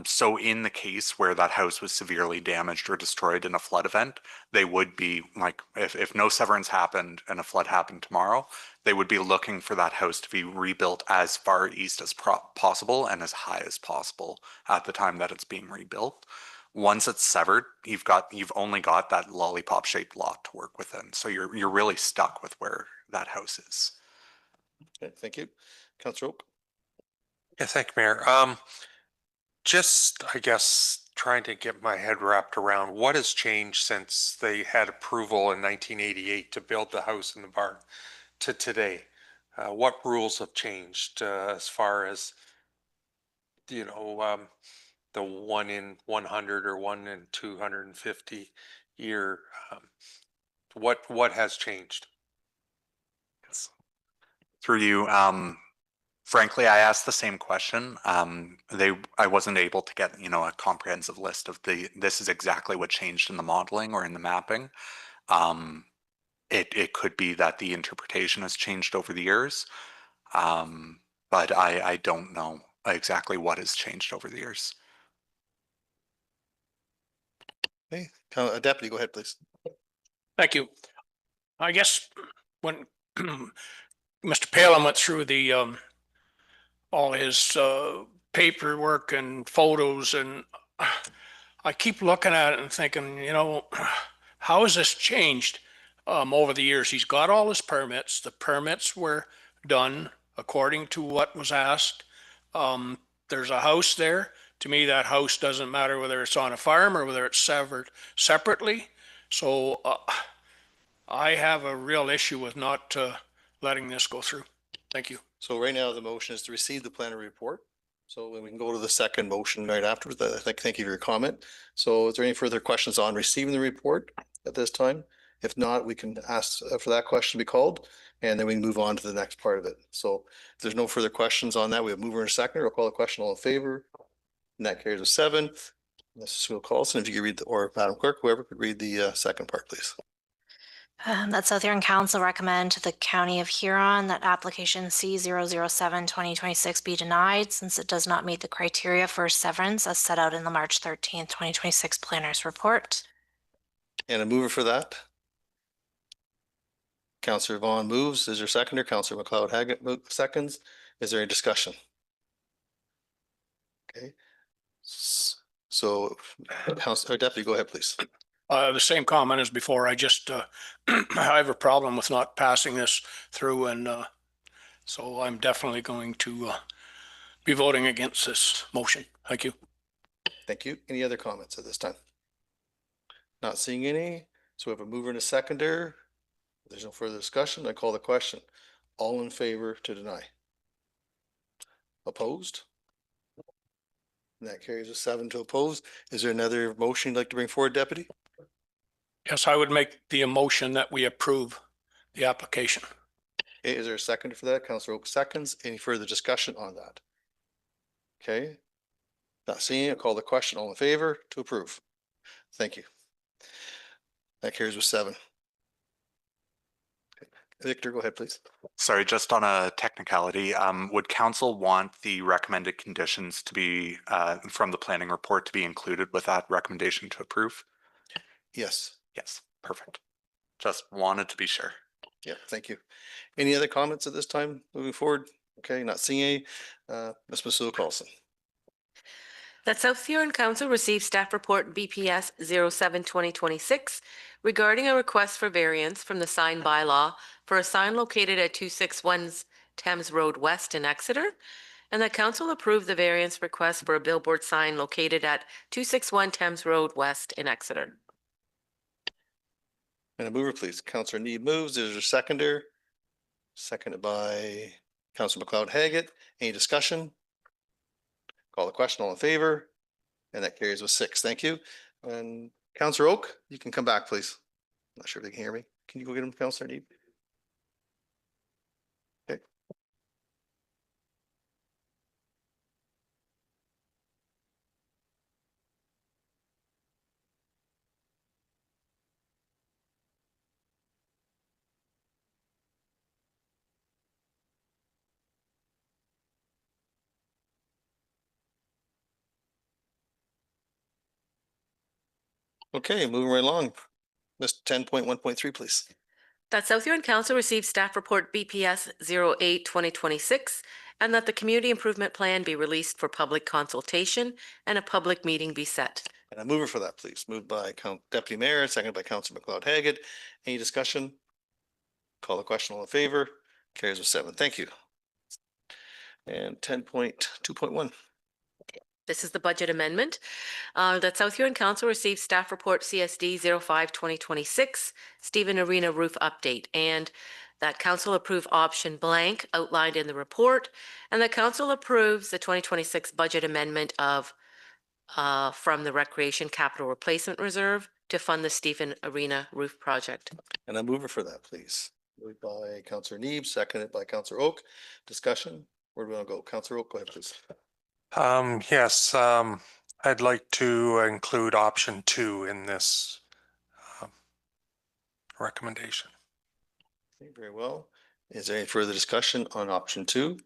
So in the case where that house was severely damaged or destroyed in a flood event, they would be like, if no severance happened and a flood happened tomorrow, they would be looking for that house to be rebuilt as far east as possible and as high as possible at the time that it's being rebuilt. Once it's severed, you've only got that lollipop shaped lot to work within. So you're really stuck with where that house is. Okay, thank you. Councillor Oak? Yeah, thank you, Mayor. Just, I guess, trying to get my head wrapped around what has changed since they had approval in 1988 to build the house and the barn to today. What rules have changed as far as, the 1 in 100 or 1 in 250 year? What has changed? Yes. Through you, frankly, I asked the same question. I wasn't able to get, a comprehensive list of this is exactly what changed in the modeling or in the mapping. It could be that the interpretation has changed over the years. But I don't know exactly what has changed over the years. Okay, Deputy, go ahead, please. Thank you. I guess when Mr. Palin went through the all his paperwork and photos, and I keep looking at it and thinking, how has this changed over the years? He's got all his permits. The permits were done according to what was asked. There's a house there. To me, that house doesn't matter whether it's on a farm or whether it's severed separately. So I have a real issue with not letting this go through. Thank you. So right now, the motion is to receive the planning report. So then we can go to the second motion right afterwards. Thank you for your comment. So is there any further questions on receiving the report at this time? If not, we can ask for that question to be called, and then we can move on to the next part of it. So if there's no further questions on that, we have mover and seconder. I'll call the question. All in favor? And that carries with 7. Mrs. Will Carlson, if you could read, or Madam Clerk, whoever could read the second part, please. That South Huron Council recommend to the County of Huron that application C007-2026 be denied since it does not meet the criteria for severance as set out in the March 13th, 2026 Planners Report. And a mover for that? Councillor Vaughn moves. Is there a seconder? Councillor McLeod Haggett seconds. Is there any discussion? Okay. So, Councillor Deputy, go ahead, please. The same comment as before. I just I have a problem with not passing this through, and so I'm definitely going to be voting against this motion. Thank you. Thank you. Any other comments at this time? Not seeing any. So we have a mover and a seconder. If there's no further discussion, I call the question. All in favor to deny? Opposed? And that carries with 7 to oppose. Is there another motion you'd like to bring forward, Deputy? Yes, I would make the motion that we approve the application. Okay, is there a second for that? Councillor Oak seconds. Any further discussion on that? Okay. Not seeing it, call the question. All in favor to approve? Thank you. That carries with 7. Okay. Victor, go ahead, please. Sorry, just on a technicality, would council want the recommended conditions to be from the planning report to be included with that recommendation to approve? Yes. Yes, perfect. Just wanted to be sure. Yeah, thank you. Any other comments at this time moving forward? Okay, not seeing any. Ms. Masood Carlson. That South Huron Council received staff report BPS 07-2026 regarding a request for variance from the sign bylaw for a sign located at 261 Thames Road West in Exeter, and that council approved the variance request for a billboard sign located at 261 Thames Road West in Exeter. And a mover, please. Councillor Need moves. Is there a seconder? Seconded by Councillor McLeod Haggett. Any discussion? Call the question. All in favor? And that carries with 6. Thank you. And Councillor Oak, you can come back, please. I'm not sure if they can hear me. Can you go get him, Councillor Need? Okay. Okay, moving right along. Miss 10.1.3, please. That South Huron Council received staff report BPS 08-2026, and that the community improvement plan be released for public consultation and a public meeting be set. And a mover for that, please. Moved by Deputy Mayor, seconded by Councilor McLeod Haggard. Any discussion? Call the question, all in favor? Carries with 7. Thank you. And 10.2.1. This is the budget amendment. That South Huron Council received staff report CSD 05-2026, Stephen Arena roof update, and that council approve option blank outlined in the report, and the council approves the 2026 budget amendment of from the Recreation Capital Replacement Reserve to fund the Stephen Arena roof project. And a mover for that, please. Moved by Councilor Neeb, seconded by Councilor Oak. Discussion. Where do we want to go? Councilor Oak, go ahead, please. Yes, I'd like to include option 2 in this recommendation. Okay, very well. Is there any further discussion on option 2?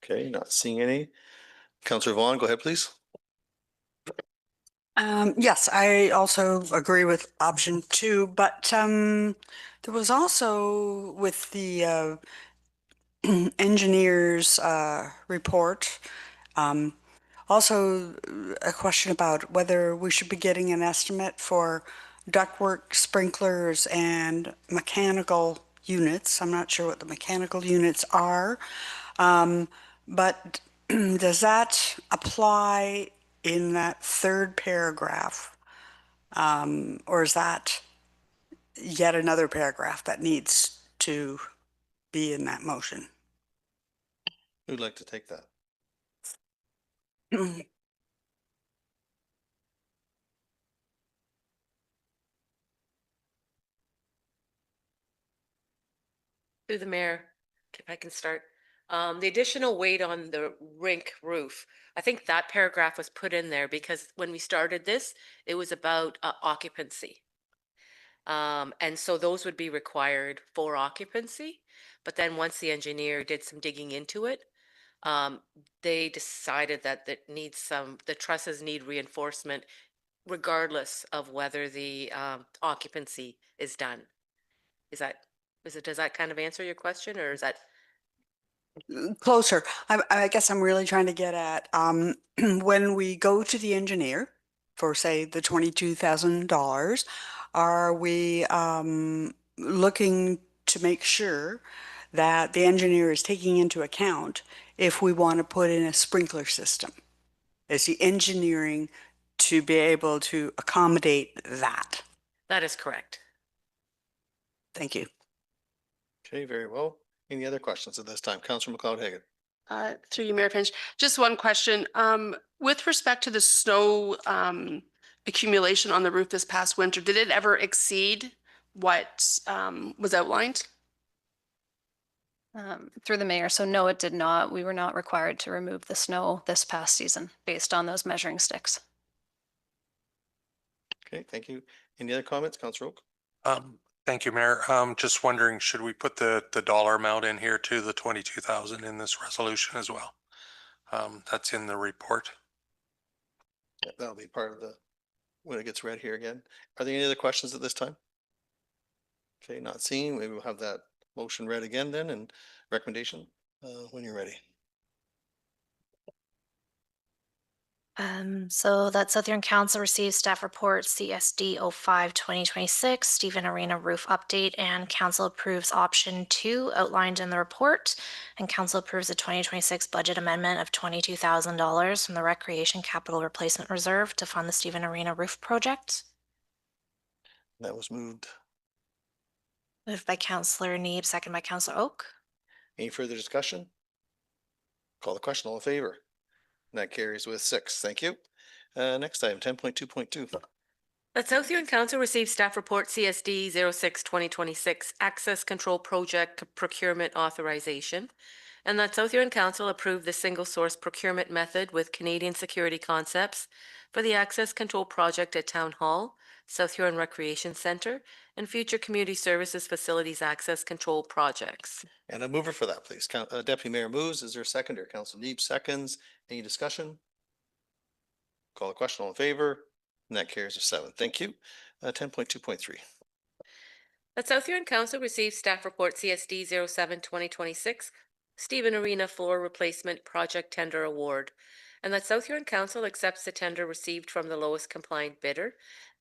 Okay, not seeing any. Councilor Vaughn, go ahead, please. Yes, I also agree with option 2, but there was also with the engineer's report, also a question about whether we should be getting an estimate for ductwork, sprinklers, and mechanical units. I'm not sure what the mechanical units are, but does that apply in that third paragraph? Or is that yet another paragraph that needs to be in that motion? Who'd like to take that? Through the mayor, if I can start. The additional weight on the rink roof, I think that paragraph was put in there because when we started this, it was about occupancy. And so those would be required for occupancy. But then once the engineer did some digging into it, they decided that the trusses need reinforcement regardless of whether the occupancy is done. Does that kind of answer your question, or is that? Closer. I guess I'm really trying to get at when we go to the engineer for, say, the $22,000, are we looking to make sure that the engineer is taking into account if we want to put in a sprinkler system? Is the engineering to be able to accommodate that? That is correct. Thank you. Okay, very well. Any other questions at this time? Councilor McLeod Haggard. Through you, Mayor Finch, just one question. With respect to the snow accumulation on the roof this past winter, did it ever exceed what was outlined? Through the mayor. So no, it did not. We were not required to remove the snow this past season based on those measuring sticks. Okay, thank you. Any other comments, Councilor Oak? Thank you, Mayor. Just wondering, should we put the dollar amount in here to the 22,000 in this resolution as well? That's in the report. Yeah, that'll be part of the, when it gets read here again. Are there any other questions at this time? Okay, not seeing. Maybe we'll have that motion read again then and recommendation when you're ready. So that South Huron Council receives staff report CSD 05-2026, Stephen Arena roof update, and council approves option 2 outlined in the report. And council approves the 2026 budget amendment of $22,000 from the Recreation Capital Replacement Reserve to fund the Stephen Arena roof project. That was moved. Moved by Councillor Neeb, second by Councillor Oak. Any further discussion? Call the question, all in favor? And that carries with 6. Thank you. Next item, 10.2.2. That South Huron Council received staff report CSD 06-2026 Access Control Project Procurement Authorization, and that South Huron Council approved the single source procurement method with Canadian Security Concepts for the Access Control Project at Town Hall, South Huron Recreation Centre, and future community services facilities access control projects. And a mover for that, please. Deputy Mayor moves. Is there a seconder? Councilor Neeb seconds. Any discussion? Call the question, all in favor? And that carries with 7. Thank you. 10.2.3. That South Huron Council received staff report CSD 07-2026, Stephen Arena Floor Replacement Project Tender Award, and that South Huron Council accepts the tender received from the lowest compliant bidder,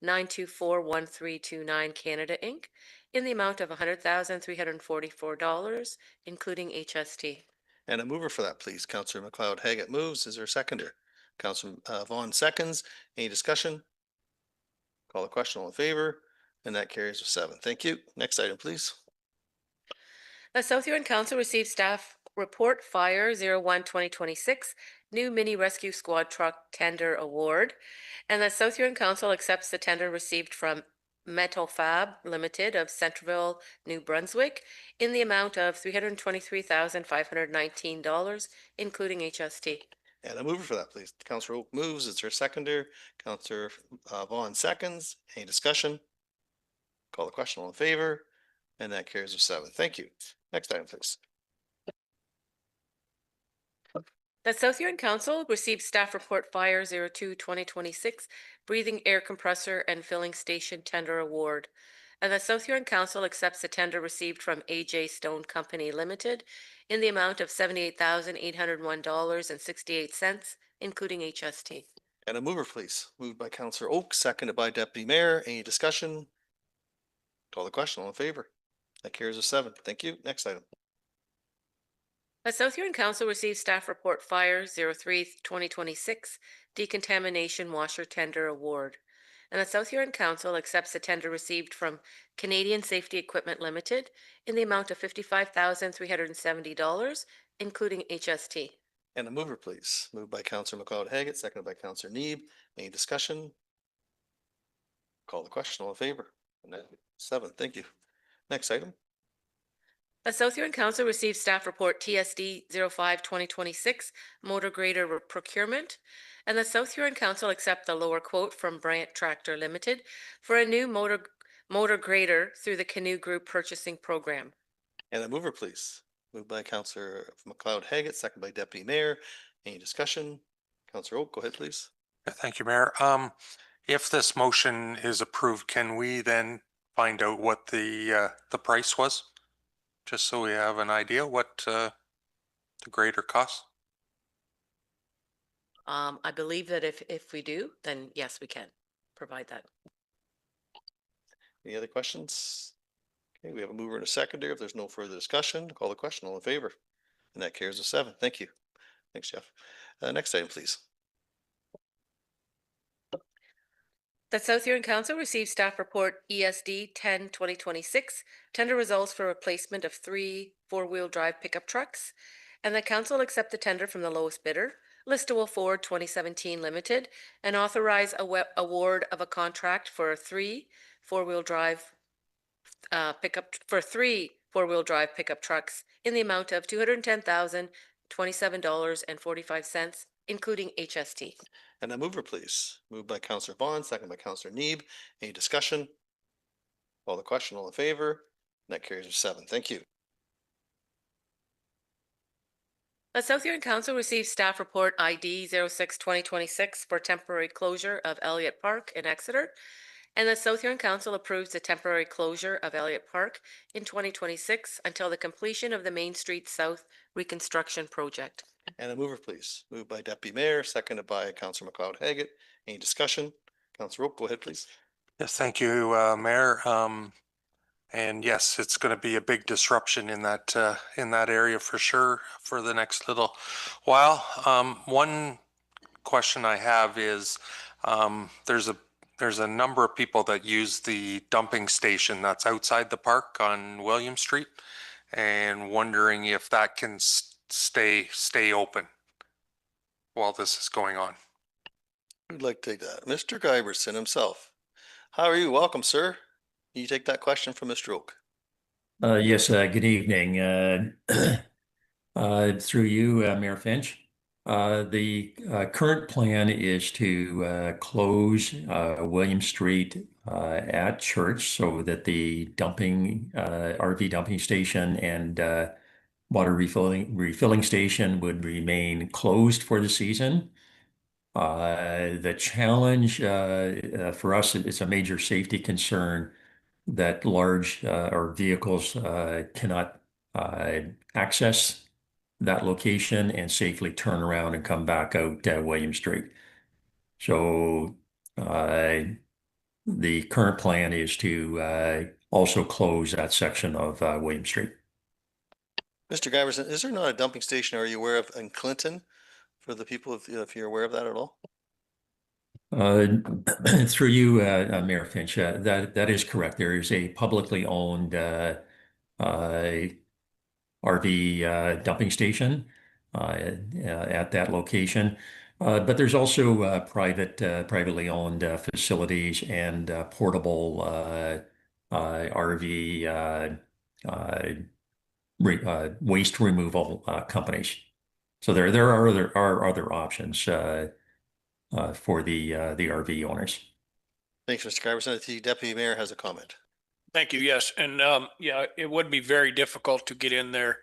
9241329 Canada Inc., in the amount of $100,344, including HST. And a mover for that, please. Councillor McLeod Haggett moves. Is there a seconder? Councillor Vaughn seconds. Any discussion? Call the question. All in favor? And that carries with 7. Thank you. Next item, please. The South Huron Council received staff report Fire 01-2026 New Mini Rescue Squad Truck Tender Award, and that South Huron Council accepts the tender received from Metal Fab Limited of Centreville, New Brunswick, in the amount of $323,519, including HST. And a mover for that, please. Councillor Oak moves. Is there a seconder? Councillor Vaughn seconds. Any discussion? Call the question. All in favor? And that carries with 7. Thank you. Next item, please. The South Huron Council received staff report Fire 02-2026 Breathing Air Compressor and Filling Station Tender Award, and the South Huron Council accepts the tender received from AJ Stone Company Limited in the amount of $78,801.68, including HST. And a mover, please. Moved by Councillor Oak, seconded by Deputy Mayor. Any discussion? Call the question. All in favor? That carries with 7. Thank you. Next item. The South Huron Council received staff report Fire 03-2026 Decontamination Washer Tender Award, and the South Huron Council accepts the tender received from Canadian Safety Equipment Limited in the amount of $55,370, including HST. And a mover, please. Moved by Councillor McLeod Haggett, seconded by Councillor Neeb. Any discussion? Call the question. All in favor? And that 7. Thank you. Next item. The South Huron Council received staff report TSD 05-2026 Motor Grader Procurement, and the South Huron Council accept the lower quote from Bryant Tractor Limited for a new motor grader through the Canoe Group Purchasing Program. And a mover, please. Moved by Councillor McLeod Haggett, seconded by Deputy Mayor. Any discussion? Councillor Oak, go ahead, please. Thank you, Mayor. If this motion is approved, can we then find out what the price was? Just so we have an idea what the grader costs? I believe that if we do, then yes, we can provide that. Any other questions? Okay, we have a mover and a seconder. If there's no further discussion, call the question. All in favor? And that carries with 7. Thank you. Thanks, Jeff. Next item, please. The South Huron Council received staff report ESD 10-2026 tender results for replacement of 3 4-wheel drive pickup trucks, and the council accept the tender from the lowest bidder, Listowel Ford 2017 Limited, and authorize award of a contract for 3 4-wheel drive pickup trucks in the amount of $210,027.45, including HST. And a mover, please. Moved by Councillor Vaughn, seconded by Councillor Neeb. Any discussion? Call the question. All in favor? And that carries with 7. Thank you. The South Huron Council received staff report ID 06-2026 for temporary closure of Elliott Park in Exeter, and the South Huron Council approves the temporary closure of Elliott Park in 2026 until the completion of the Main Street South reconstruction project. And a mover, please. Moved by Deputy Mayor, seconded by Councillor McLeod Haggett. Any discussion? Councillor Oak, go ahead, please. Yes, thank you, Mayor. And yes, it's going to be a big disruption in that area for sure for the next little while. One question I have is there's a number of people that use the dumping station that's outside the park on William Street, and wondering if that can stay open while this is going on. Who'd like to take that? Mr. Giberson himself. How are you? Welcome, sir. Can you take that question from Mr. Oak? Yes, good evening. Through you, Mayor Finch. The current plan is to close William Street at Church so that the RV dumping station and water refilling station would remain closed for the season. The challenge for us, it's a major safety concern that large or vehicles cannot access that location and safely turn around and come back out William Street. So the current plan is to also close that section of William Street. Mr. Giverson, is there not a dumping station, are you aware of, in Clinton? For the people, if you're aware of that at all? Through you, Mayor Finch, that is correct. There is a publicly owned RV dumping station at that location. But there's also privately owned facilities and portable RV waste removal companies. So there are other options for the RV owners. Thanks, Mr. Giverson. The Deputy Mayor has a comment. Thank you. Yes. And yeah, it would be very difficult to get in there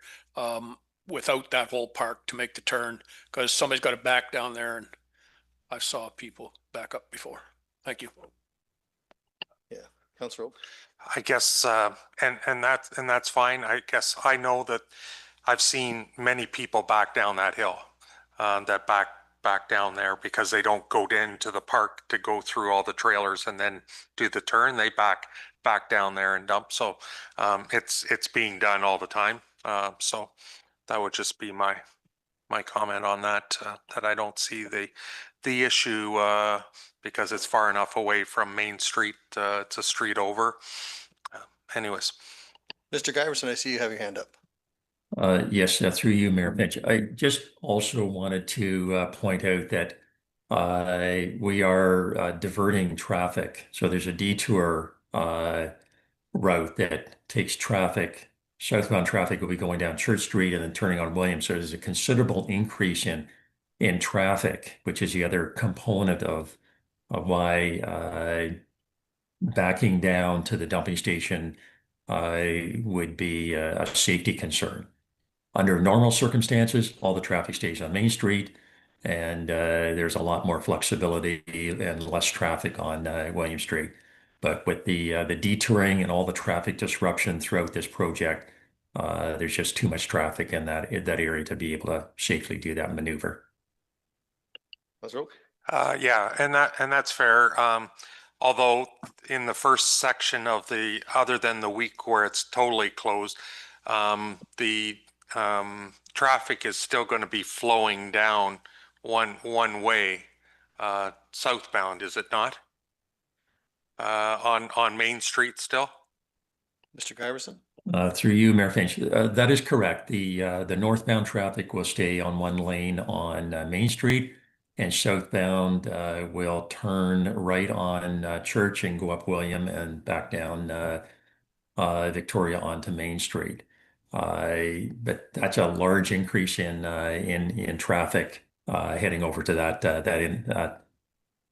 without that whole park to make the turn because somebody's got to back down there. And I saw people back up before. Thank you. Yeah. Councilor Oak. I guess, and that's fine. I guess I know that I've seen many people back down that hill, that back down there because they don't go into the park to go through all the trailers and then do the turn. They back down there and dump. So it's being done all the time. So that would just be my comment on that. That I don't see the issue because it's far enough away from Main Street. It's a street over. Anyways. Mr. Giverson, I see you have your hand up. Yes, through you, Mayor Finch. I just also wanted to point out that we are diverting traffic. So there's a detour route that takes traffic, southbound traffic will be going down Church Street and then turning on Williams. So there's a considerable increase in traffic, which is the other component of why backing down to the dumping station would be a safety concern. Under normal circumstances, all the traffic stays on Main Street, and there's a lot more flexibility and less traffic on William Street. But with the detouring and all the traffic disruption throughout this project, there's just too much traffic in that area to be able to safely do that maneuver. Yeah, and that's fair. Although in the first section of other than the week where it's totally closed, the traffic is still going to be flowing down one way, southbound, is it not? On Main Street still? Mr. Giverson? Through you, Mayor Finch, that is correct. The northbound traffic will stay on one lane on Main Street, and southbound will turn right on Church and go up William and back down Victoria onto Main Street. But that's a large increase in traffic heading over to that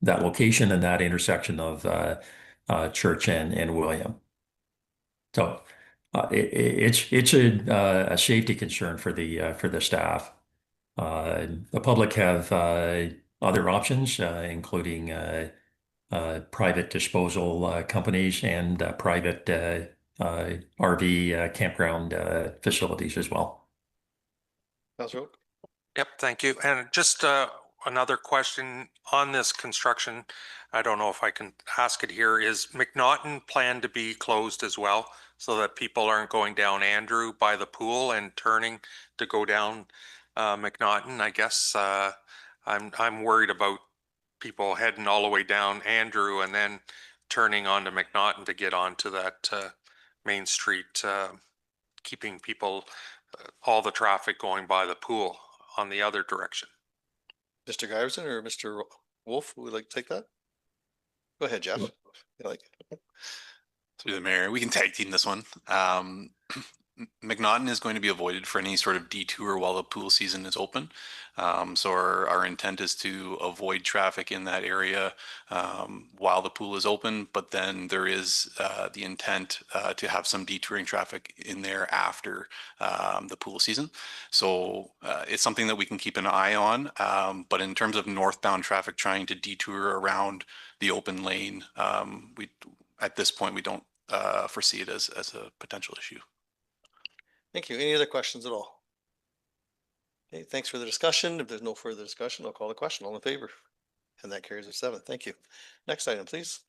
location and that intersection of Church and William. So it's a safety concern for the staff. The public have other options, including private disposal companies and private RV campground facilities as well. Councilor Oak? Yep, thank you. And just another question on this construction. I don't know if I can ask it here. Is McNaughton planned to be closed as well so that people aren't going down Andrew by the pool and turning to go down McNaughton? I guess I'm worried about people heading all the way down Andrew and then turning onto McNaughton to get onto that Main Street, keeping people, all the traffic going by the pool on the other direction. Mr. Giverson or Mr. Wolf, would like to take that? Go ahead, Jeff. Through the mayor, we can tag team this one. McNaughton is going to be avoided for any sort of detour while the pool season is open. So our intent is to avoid traffic in that area while the pool is open, but then there is the intent to have some detouring traffic in there after the pool season. So it's something that we can keep an eye on. But in terms of northbound traffic trying to detour around the open lane, at this point, we don't foresee it as a potential issue. Thank you. Any other questions at all? Okay, thanks for the discussion. If there's no further discussion, I'll call the question. All in favor? And that carries with 7. Thank you. Next item, please.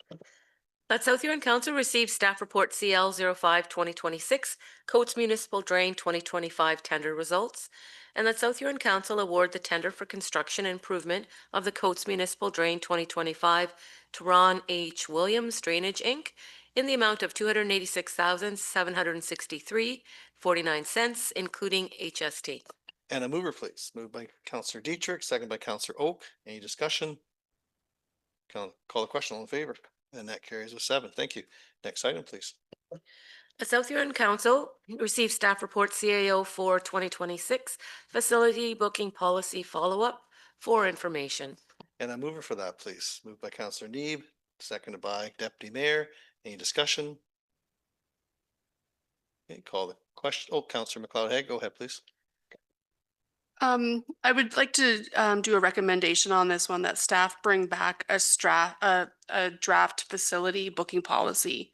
That South Huron Council receive staff report CL 05-2026, Coates Municipal Drain 2025 tender results, and that South Huron Council award the tender for construction and improvement of the Coates Municipal Drain 2025 to Ron H. Williams Drainage, Inc. in the amount of $286,763.49, including HST. And a mover, please. Moved by Councillor Dietrich, second by Councillor Oak. Any discussion? Call the question. All in favor? And that carries with 7. Thank you. Next item, please. The South Huron Council received staff report CAO for 2026 facility booking policy follow-up for information. And a mover for that, please. Moved by Councillor Neeb, seconded by Deputy Mayor. Any discussion? Okay, call the question. Oh, Councillor McLeod-Haig, go ahead, please. I would like to do a recommendation on this one, that staff bring back a draft facility booking policy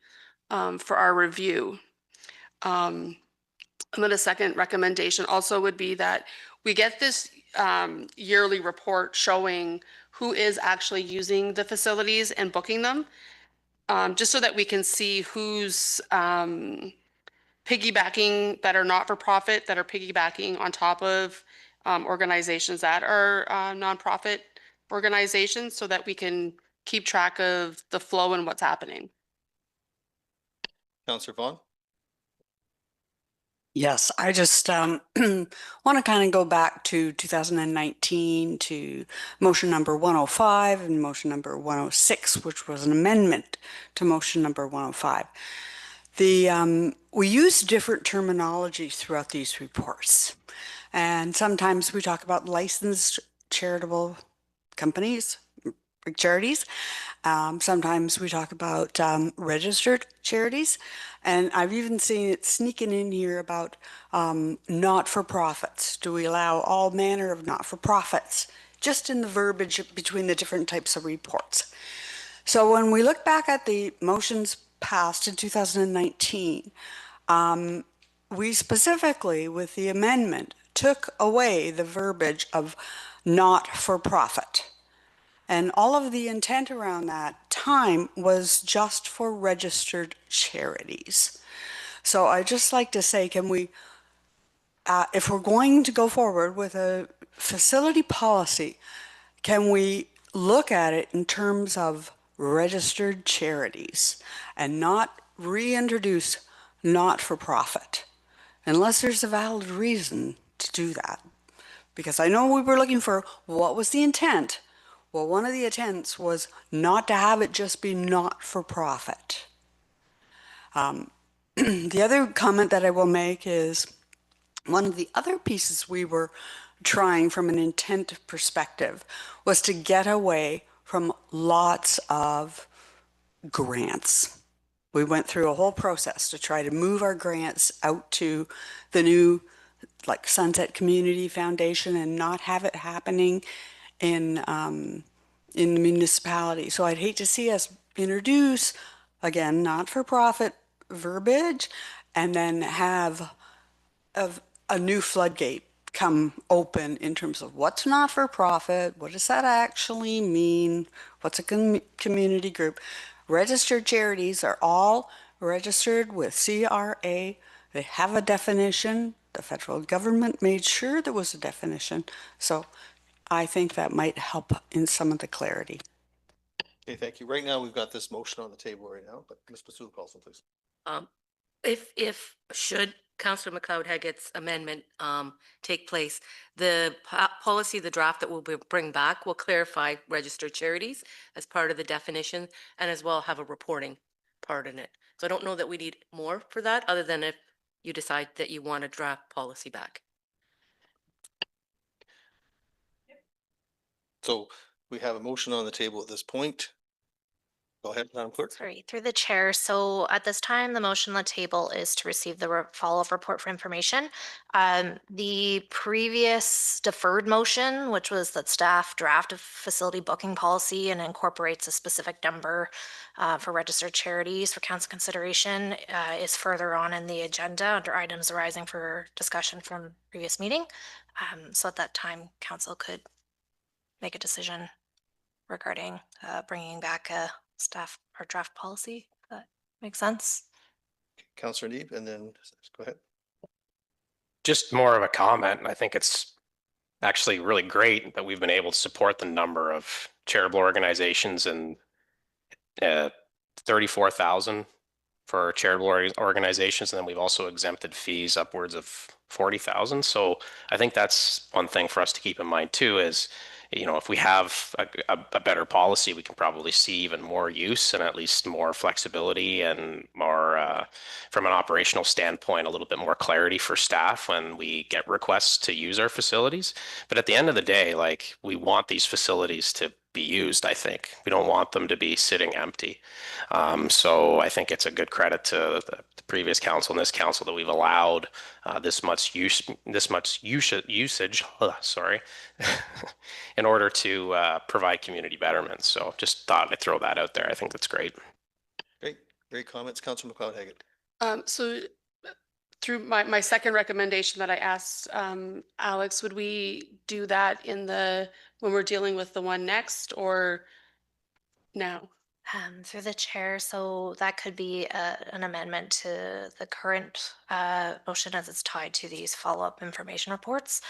for our review. And then a second recommendation also would be that we get this yearly report showing who is actually using the facilities and booking them, just so that we can see who's piggybacking that are not for profit, that are piggybacking on top of organizations that are nonprofit organizations, so that we can keep track of the flow and what's happening. Councillor Vaughn. Yes, I just want to kind of go back to 2019 to motion number 105 and motion number 106, which was an amendment to motion number 105. We use different terminology throughout these reports, and sometimes we talk about licensed charitable companies, charities. Sometimes we talk about registered charities, and I've even seen it sneaking in here about not-for-profits. Do we allow all manner of not-for-profits, just in the verbiage between the different types of reports? So when we look back at the motions passed in 2019, we specifically, with the amendment, took away the verbiage of not-for-profit. And all of the intent around that time was just for registered charities. So I'd just like to say, can we, if we're going to go forward with a facility policy, can we look at it in terms of registered charities and not reintroduce not-for-profit, unless there's a valid reason to do that? Because I know we were looking for what was the intent. Well, one of the intents was not to have it just be not-for-profit. The other comment that I will make is one of the other pieces we were trying from an intent perspective was to get away from lots of grants. We went through a whole process to try to move our grants out to the new, like Sunset Community Foundation, and not have it happening in the municipality. So I'd hate to see us introduce, again, not-for-profit verbiage and then have a new floodgate come open in terms of what's not-for-profit, what does that actually mean, what's a community group. Registered charities are all registered with CRA. They have a definition. The federal government made sure there was a definition. So I think that might help in some of the clarity. Okay, thank you. Right now, we've got this motion on the table right now, but Ms. Basula-Carlson, please. If should Councillor McLeod-Haggett's amendment take place, the policy, the draft that we'll bring back will clarify registered charities as part of the definition, and as well have a reporting part in it. So I don't know that we need more for that, other than if you decide that you want to draft policy back. So we have a motion on the table at this point. Go ahead, Madam Clerk. Sorry, through the chair. So at this time, the motion on the table is to receive the follow-up report for information. The previous deferred motion, which was that staff draft a facility booking policy and incorporates a specific number for registered charities for council consideration, is further on in the agenda under items arising for discussion from previous meeting. So at that time, council could make a decision regarding bringing back a staff or draft policy. If that makes sense. Councillor Neeb, and then go ahead. Just more of a comment. I think it's actually really great that we've been able to support the number of charitable organizations, and 34,000 for charitable organizations. And then we've also exempted fees upwards of 40,000. So I think that's one thing for us to keep in mind too, is, you know, if we have a better policy, we can probably see even more use and at least more flexibility and more, from an operational standpoint, a little bit more clarity for staff when we get requests to use our facilities. But at the end of the day, like, we want these facilities to be used. I think we don't want them to be sitting empty. So I think it's a good credit to the previous council and this council that we've allowed this much usage, sorry, in order to provide community betterment. So just thought I'd throw that out there. I think that's great. Great comments, Councillor McLeod-Haggett. So through my second recommendation that I asked Alex, would we do that when we're dealing with the one next, or now? Through the chair, so that could be an amendment to the current motion as it's tied to these follow-up information reports.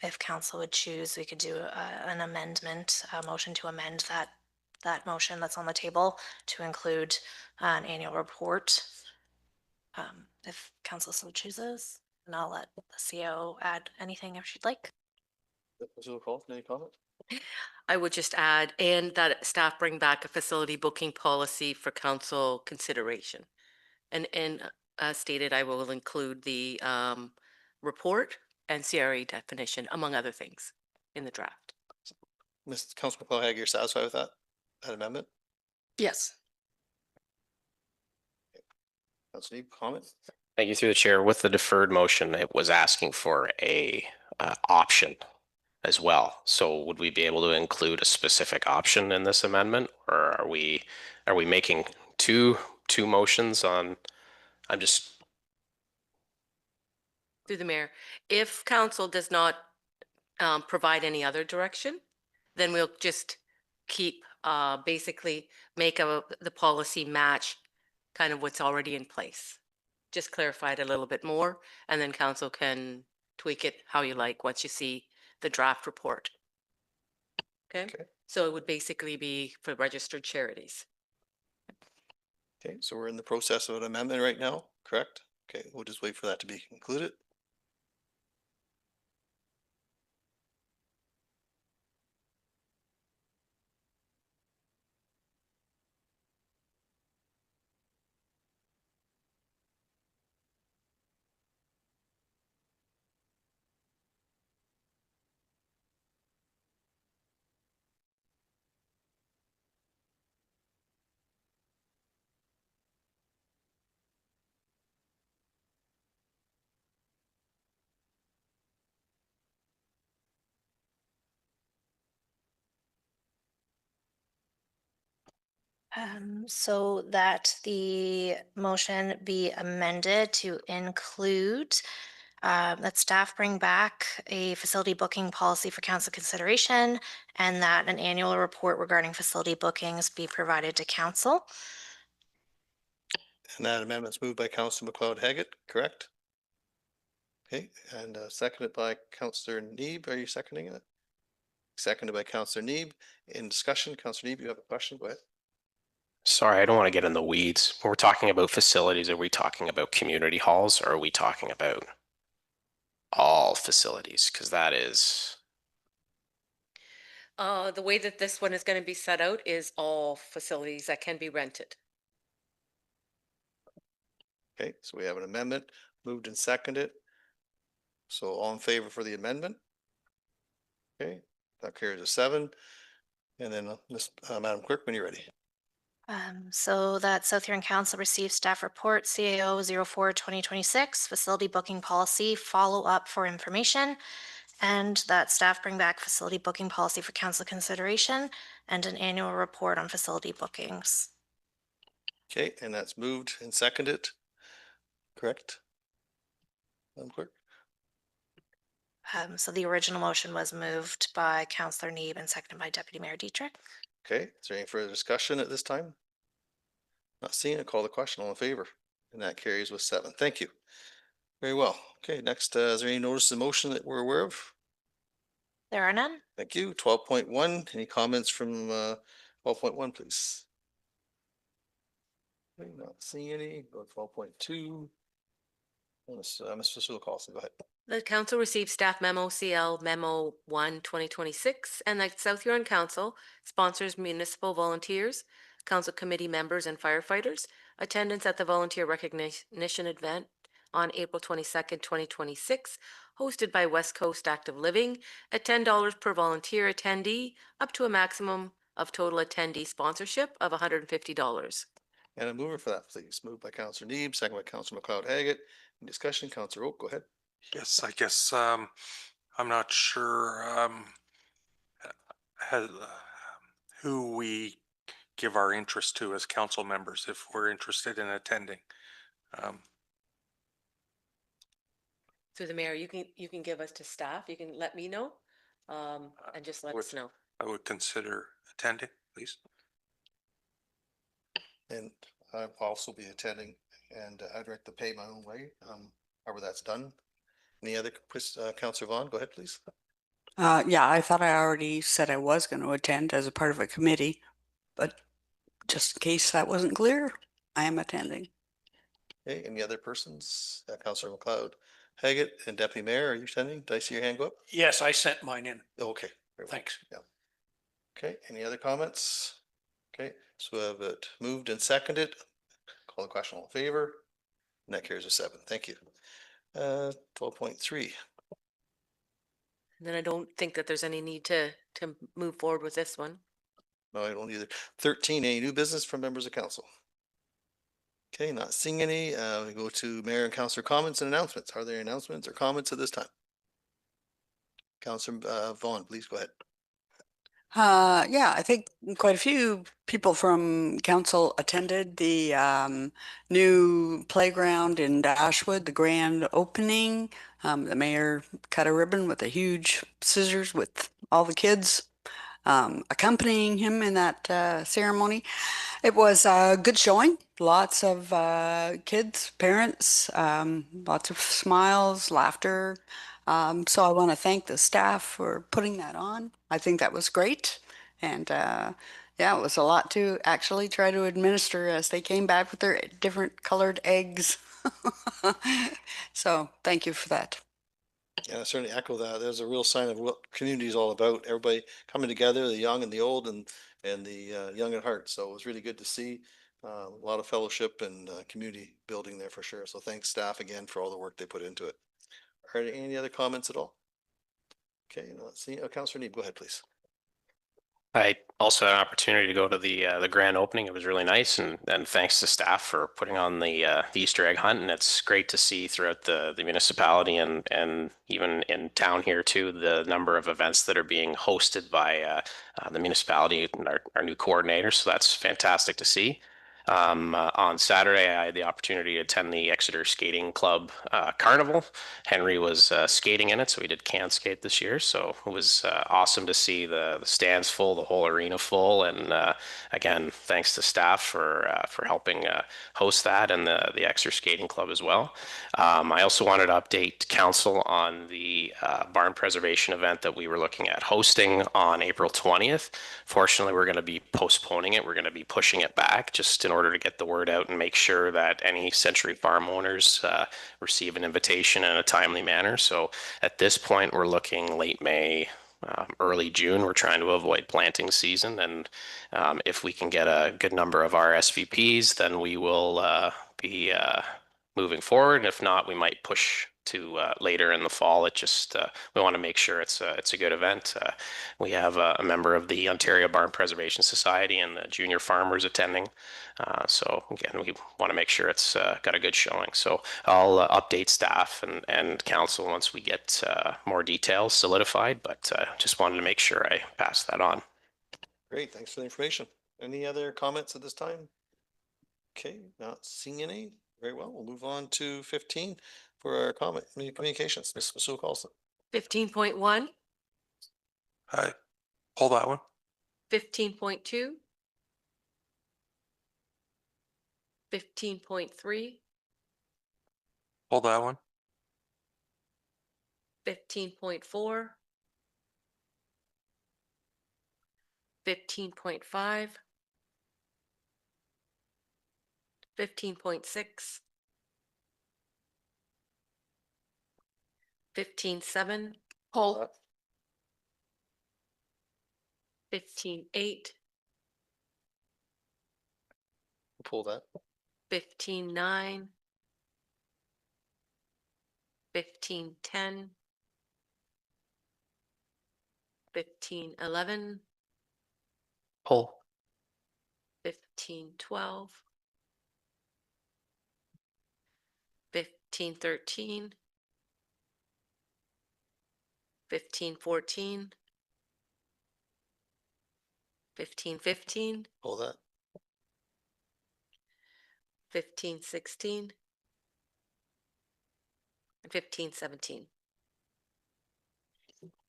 If council would choose, we could do an amendment, a motion to amend that motion that's on the table to include an annual report. If council so chooses, and I'll let the CO add anything if she'd like. Any comment? I would just add, and that staff bring back a facility booking policy for council consideration. And as stated, I will include the report and CRA definition, among other things, in the draft. Councillor McLeod-Haggett, you're satisfied with that amendment? Yes. Councillor Neeb, comment? Thank you. Through the chair, with the deferred motion, it was asking for a option as well. So would we be able to include a specific option in this amendment, or are we making two motions on? I'm just Through the mayor, if council does not provide any other direction, then we'll just keep basically make the policy match kind of what's already in place. Just clarify it a little bit more, and then council can tweak it how you like once you see the draft report. Okay. So it would basically be for registered charities. Okay, so we're in the process of an amendment right now, correct? Okay, we'll just wait for that to be concluded. So that the motion be amended to include that staff bring back a facility booking policy for council consideration, and that an annual report regarding facility bookings be provided to council. And that amendment's moved by Councillor McLeod-Haggett, correct? Okay, and seconded by Councillor Neeb. Are you seconding it? Seconded by Councillor Neeb. In discussion, Councillor Neeb, you have a question? Go ahead. sorry, I don't want to get in the weeds. When we're talking about facilities, are we talking about community halls, or are we talking about all facilities? Because that is. The way that this one is going to be set out is all facilities that can be rented. Okay, so we have an amendment, moved and seconded. So all in favor for the amendment? Okay, that carries a 7. And then Madam Clerk, when you're ready. So that South Huron Council received staff report CAO 04/2026 facility booking policy follow-up for information, and that staff bring back facility booking policy for council consideration and an annual report on facility bookings. Okay, and that's moved and seconded, correct? Madam Clerk? So the original motion was moved by Councillor Neeb and seconded by Deputy Mayor Dietrich. Okay, is there any further discussion at this time? Not seeing it, call the question, all in favor, and that carries with 7. Thank you. Very well. Okay, next, is there any notice of motion that we're aware of? There are none. Thank you. 12.1, any comments from 12.1, please? Okay, not seeing any. Go to 12.2. Mr. Sulakoff, go ahead. The council received staff memo CL Memo 1 2026, and the South Huron Council sponsors municipal volunteers, council committee members and firefighters. Attendance at the volunteer recognition event on April 22nd, 2026, hosted by West Coast Active Living at $10 per volunteer attendee, up to a maximum of total attendee sponsorship of $150. And a mover for that, please. Moved by Councillor Neeb, second by Councillor McLeod Haggett. In discussion, Councillor Oak, go ahead. Yes, I guess I'm not sure who we give our interest to as council members if we're interested in attending. Through the mayor, you can give us to staff. You can let me know, and just let us know. I would consider attending, please. And I'll also be attending, and I direct the pay my own way, however that's done. Any other, Councillor Vaughn, go ahead, please. Yeah, I thought I already said I was going to attend as a part of a committee, but just in case that wasn't clear, I am attending. Okay, any other persons? Councillor McLeod Haggett and Deputy Mayor, are you attending? Did I see your hand go up? Yes, I sent mine in. Okay. Very well. Thanks. Yeah. Okay, any other comments? Okay, so we have it moved and seconded. Call the question, all in favor? And that carries a 7. Thank you. 12.3. Then I don't think that there's any need to move forward with this one. No, I don't either. 13, any new business from members of council? Okay, not seeing any. We go to Mayor and Councillor comments and announcements. Are there announcements or comments at this time? Councillor Vaughn, please go ahead. Yeah, I think quite a few people from council attended the new playground in Dashwood, the grand opening. The mayor cut a ribbon with a huge scissors with all the kids accompanying him in that ceremony. It was a good showing. Lots of kids, parents, lots of smiles, laughter. So I want to thank the staff for putting that on. I think that was great. And yeah, it was a lot to actually try to administer as they came back with their different colored eggs. So thank you for that. Yeah, I certainly echo that. There's a real sign of what community is all about. Everybody coming together, the young and the old and the young at heart. So it was really good to see a lot of fellowship and community building there for sure. So thanks staff again for all the work they put into it. Are there any other comments at all? Okay, let's see. Councillor Neeb, go ahead, please. I also had an opportunity to go to the grand opening. It was really nice, and thanks to staff for putting on the Easter egg hunt. And it's great to see throughout the municipality and even in town here too, the number of events that are being hosted by the municipality and our new coordinator. So that's fantastic to see. On Saturday, I had the opportunity to attend the Exeter Skating Club Carnival. Henry was skating in it, so we did can skate this year. So it was awesome to see the stands full, the whole arena full, and again, thanks to staff for helping host that and the Exeter Skating Club as well. I also wanted to update council on the barn preservation event that we were looking at hosting on April 20th. Fortunately, we're going to be postponing it. We're going to be pushing it back just in order to get the word out and make sure that any Century Farm owners receive an invitation in a timely manner. So at this point, we're looking late May, early June. We're trying to avoid planting season. And if we can get a good number of our SVPs, then we will be moving forward. And if not, we might push to later in the fall. It just we want to make sure it's a good event. We have a member of the Ontario Barn Preservation Society and the junior farmers attending. So again, we want to make sure it's got a good showing. So I'll update staff and council once we get more details solidified, but just wanted to make sure I pass that on. Great, thanks for the information. Any other comments at this time? Okay, not seeing any. Very well, we'll move on to 15 for our communications. Ms. Sue Carlson. 15.1, Pull that one. 15.2, 15.3, Pull that one. 15.4, 15.5, 15.6, 15.7, Pull. 15.8, Pull that. 15.9, 15.10, 15.11, Pull. 15.12, 15.13, 15.14, 15.15, Pull that. 15.16, and 15.17.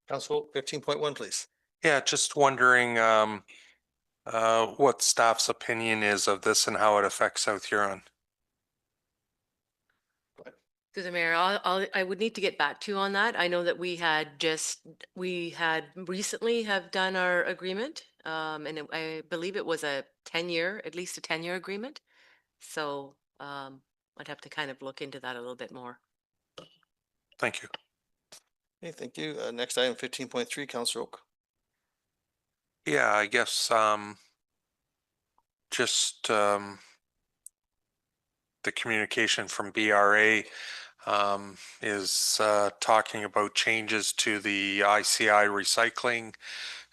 Council 15.1, please. Yeah, just wondering what staff's opinion is of this and how it affects South Huron. Through the mayor, I would need to get back to you on that. I know that we had recently have done our agreement. I believe it was a 10-year, at least a 10-year agreement. So I'd have to kind of look into that a little bit more. Thank you. Okay, thank you. Next item 15.3, Councillor Oak. Yeah, I guess just the communication from BRA is talking about changes to the ICI recycling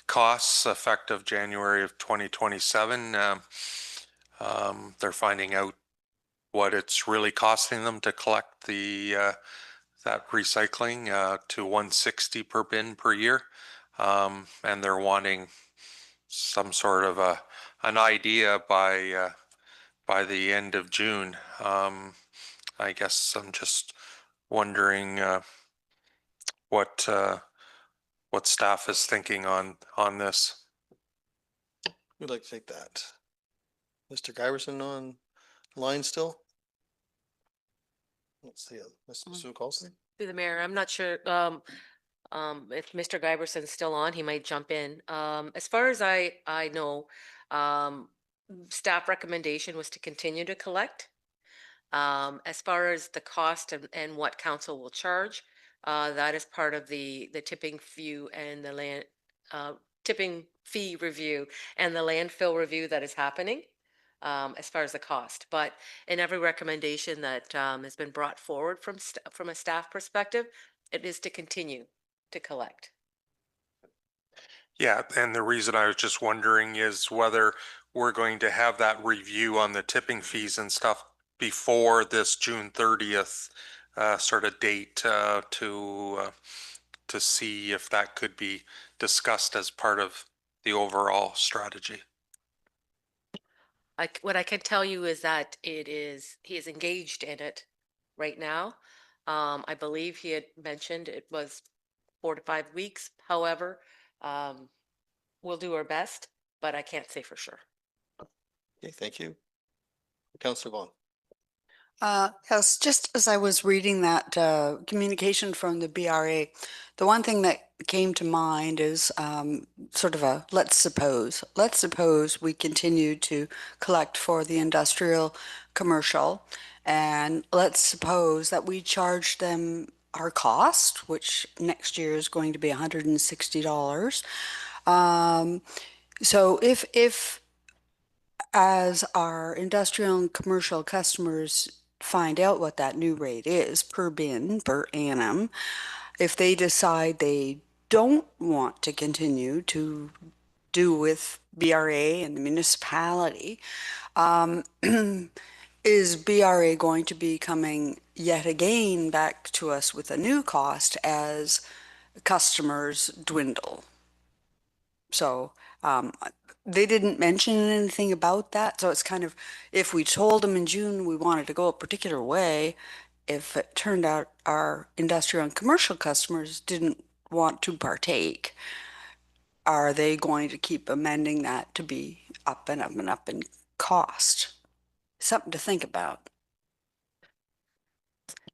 costs effective January of 2027. They're finding out what it's really costing them to collect the that recycling to $160 per bin per year, and they're wanting some sort of an idea by the end of June. I guess I'm just wondering what staff is thinking on this. Who'd like to take that? Mr. Giverson on line still? Let's see, Ms. Sue Carlson. Through the mayor, I'm not sure if Mr. Giverson's still on, he might jump in. As far as I know, staff recommendation was to continue to collect. As far as the cost and what council will charge, that is part of the tipping fee and the land tipping fee review and the landfill review that is happening. As far as the cost, but in every recommendation that has been brought forward from a staff perspective, it is to continue to collect. Yeah, and the reason I was just wondering is whether we're going to have that review on the tipping fees and stuff before this June 30th sort of date to see if that could be discussed as part of the overall strategy. What I can tell you is that he is engaged in it right now. I believe he had mentioned it was 4 to 5 weeks. However, we'll do our best, but I can't say for sure. Okay, thank you. Councillor Vaughn. Yes, just as I was reading that communication from the BRA, the one thing that came to mind is sort of a let's suppose we continue to collect for the industrial commercial, and let's suppose that we charge them our cost, which next year is going to be $160. So if as our industrial and commercial customers find out what that new rate is per bin, per annum. If they decide they don't want to continue to do with BRA and the municipality, is BRA going to be coming yet again back to us with a new cost as customers dwindle? So they didn't mention anything about that. So it's kind of, if we told them in June we wanted to go a particular way, if it turned out our industrial and commercial customers didn't want to partake, are they going to keep amending that to be up and up and up in cost? Something to think about.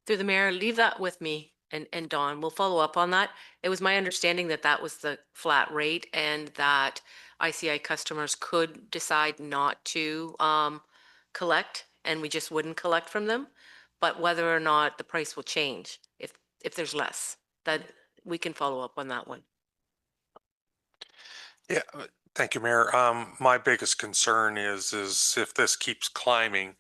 Through the mayor, leave that with me and Dawn. We'll follow up on that. It was my understanding that that was the flat rate and that ICI customers could decide not to collect and we just wouldn't collect from them. But whether or not the price will change if there's less, that we can follow up on that one. Yeah, thank you, Mayor. My biggest concern is if this keeps climbing,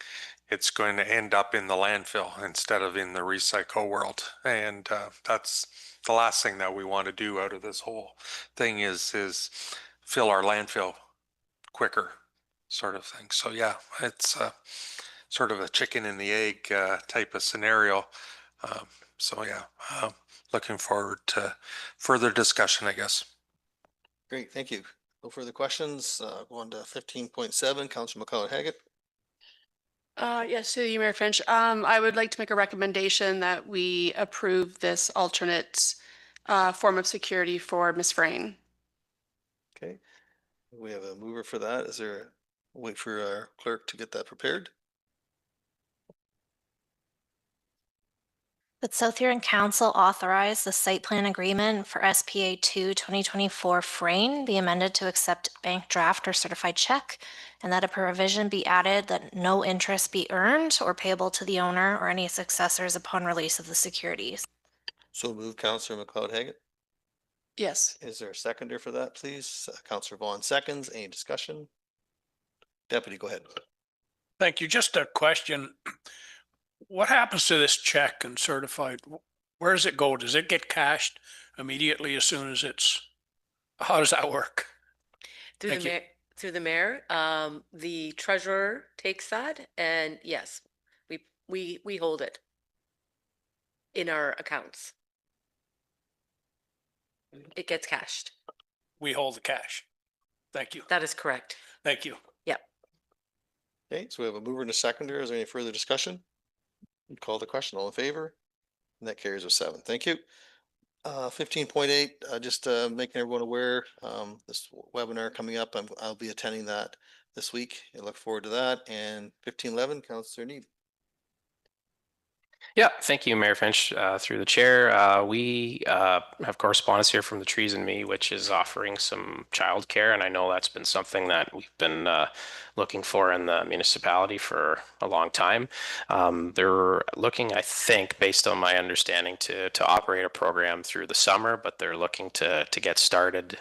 it's going to end up in the landfill instead of in the recycle world. And that's the last thing that we want to do out of this whole thing is fill our landfill quicker, sort of thing. So yeah, it's sort of a chicken and the egg type of scenario. So yeah, looking forward to further discussion, I guess. Great, thank you. No further questions. Go on to 15.7, Councillor McLeod-Haggett. Yes, to you, Mayor Finch. I would like to make a recommendation that we approve this alternate form of security for Ms. Frayne. Okay, we have a mover for that. Is there, wait for our clerk to get that prepared? That South Huron Council authorize the site plan agreement for SPA 2 2024 Frayne be amended to accept bank draft or certified check, and that a provision be added that no interest be earned or payable to the owner or any successors upon release of the securities. So move, Councillor McLeod-Haggett. Yes. Is there a seconder for that, please? Councillor Vaughn seconds. Any discussion? Deputy, go ahead. Thank you. Just a question. What happens to this check and certified? Where does it go? Does it get cashed immediately as soon as how does that work? Through the mayor, the treasurer takes that and yes, we hold it in our accounts. It gets cashed. We hold the cash. Thank you. That is correct. Thank you. Yep. Okay, so we have a mover and a seconder. Is there any further discussion? You call the question. All in favor? And that carries with 7. Thank you. 15.8, just making everyone aware, this webinar coming up, I'll be attending that this week. I look forward to that. And 15.11, Councillor Need. Yeah, thank you, Mayor Finch. Through the chair, we have correspondence here from the Trees and Me, which is offering some childcare, and I know that's been something that we've been looking for in the municipality for a long time. They're looking, I think, based on my understanding, to operate a program through the summer, but they're looking to get started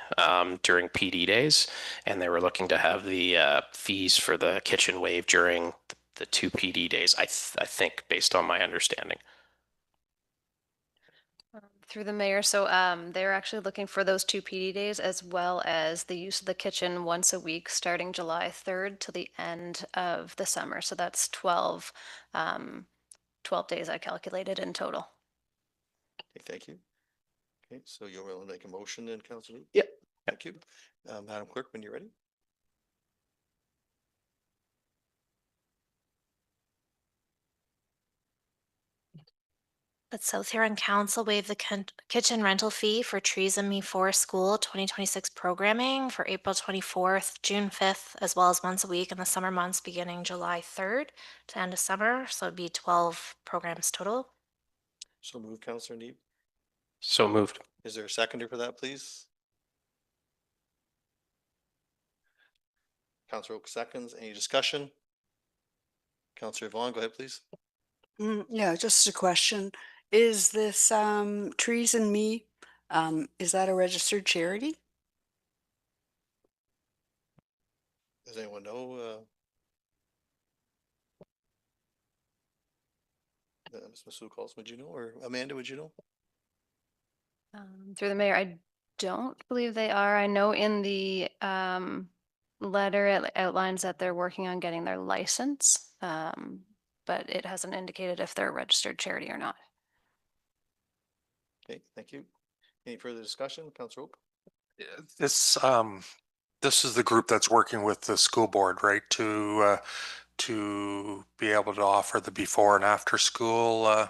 during PD days, and they were looking to have the fees for the kitchen waived during the 2 PD days, I think, based on my understanding. Through the mayor, so they're actually looking for those 2 PD days as well as the use of the kitchen once a week starting July 3rd to the end of the summer. So that's 12 days I calculated in total. Okay, thank you. Okay, so you'll really make a motion then, Councillor Need? Yep. Thank you. Madam Clerk, when you're ready. That South Huron Council waive the kitchen rental fee for Trees and Me Forest School 2026 programming for April 24th, June 5th, as well as once a week in the summer months beginning July 3rd to end of summer. So it'd be 12 programs total. So move, Councillor Need. So moved. Is there a seconder for that, please? Councillor Oak seconds. Any discussion? Councillor Vaughn, go ahead, please. Yeah, just a question. Is this Trees and Me, is that a registered charity? Does anyone know? Ms. Masood Coulson, would you know, or Amanda, would you know? Through the mayor, I don't believe they are. I know in the letter, it outlines that they're working on getting their license, but it hasn't indicated if they're a registered charity or not. Okay, thank you. Any further discussion, Councillor Oak? This is the group that's working with the school board, right, to be able to offer the before and after school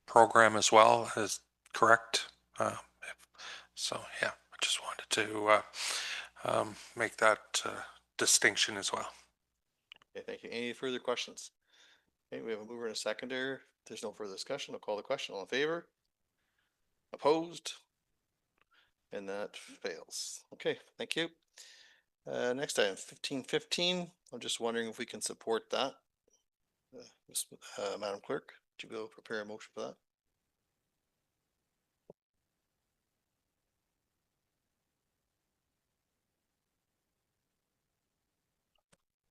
program as well, is correct? So, yeah, I just wanted to make that distinction as well. Okay, thank you. Any further questions? Okay, we have a mover and a seconder. If there's no further discussion, I'll call the question. All in favor? Opposed? And that fails. Okay, thank you. Next item, 1515. I'm just wondering if we can support that. Madam Clerk, would you go prepare a motion for that?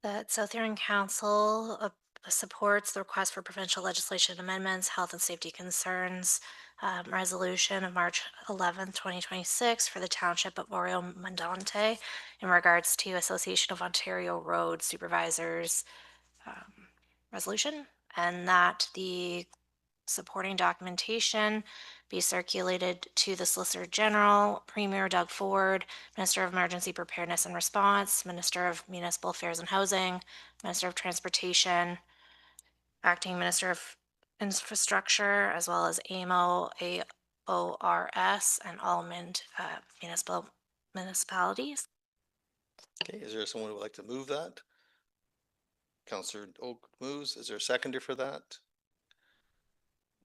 That South Huron Council supports the request for provincial legislation amendments, health and safety concerns, resolution of March 11th, 2026 for the Township of Oro-Mondonte in regards to Association of Ontario Road Supervisors resolution, and that the supporting documentation be circulated to the Solicitor General, Premier Doug Ford, Minister of Emergency Preparedness and Response, Minister of Municipal Affairs and Housing, Minister of Transportation, Acting Minister of Infrastructure, as well as AMO, AORS, and all municipalities. Okay, is there someone who would like to move that? Councillor Oak moves. Is there a seconder for that?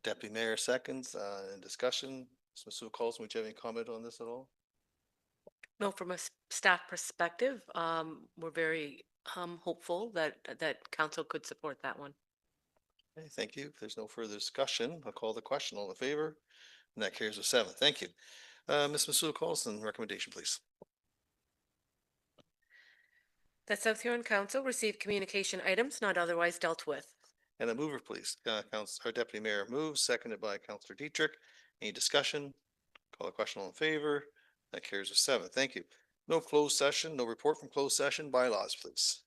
Deputy Mayor seconds, in discussion. Ms. Masood Coulson, would you have any comment on this at all? No, from a staff perspective, we're very hopeful that council could support that one. Okay, thank you. If there's no further discussion, I'll call the question. All in favor? And that carries with 7. Thank you. Ms. Masood Coulson, recommendation, please. That South Huron Council receive communication items not otherwise dealt with. And a mover, please. Our Deputy Mayor moves, seconded by Councillor Dietrich. Any discussion? Call the question. All in favor? That carries with 7. Thank you. No closed session, no report from closed session. Bylaws, please.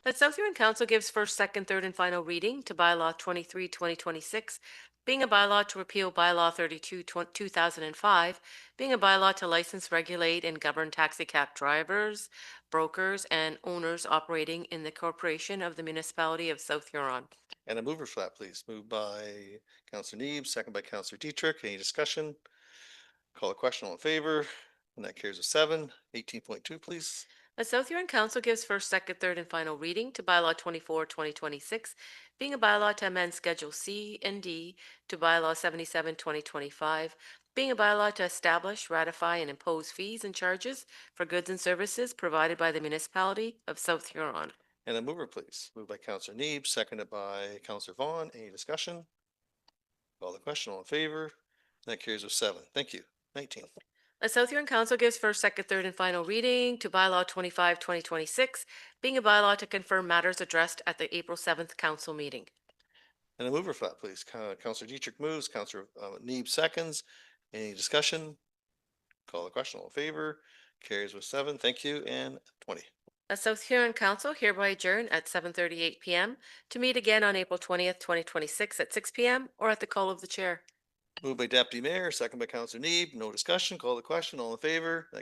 That South Huron Council gives first, second, third, and final reading to bylaw 23, 2026, being a bylaw to repeal bylaw 32, 2005, being a bylaw to license, regulate, and govern taxi cab drivers, brokers, and owners operating in the corporation of the municipality of South Huron. And a mover for that, please. Moved by Councillor Neeb, second by Councillor Dietrich. Any discussion? Call the question. All in favor? And that carries with 7. 18.2, please. The South Huron Council gives first, second, third, and final reading to bylaw 24, 2026, being a bylaw to amend Schedule C and D to bylaw 77, 2025, being a bylaw to establish, ratify, and impose fees and charges for goods and services provided by the municipality of South Huron. And a mover, please. Moved by Councillor Neeb, seconded by Councillor Vaughn. Any discussion? Call the question. All in favor? That carries with 7. Thank you. 19. The South Huron Council gives first, second, third, and final reading to bylaw 25, 2026, being a bylaw to confirm matters addressed at the April 7th council meeting. And a mover for that, please. Councillor Dietrich moves, Councillor Neeb seconds. Any discussion? Call the question. All in favor? Carries with 7. Thank you. And 20. The South Huron Council hereby adjourn at 7:38 p.m. to meet again on April 20th, 2026 at 6 p.m. or at the call of the chair. Moved by Deputy Mayor, second by Councillor Neeb. No discussion. Call the question. All in favor? That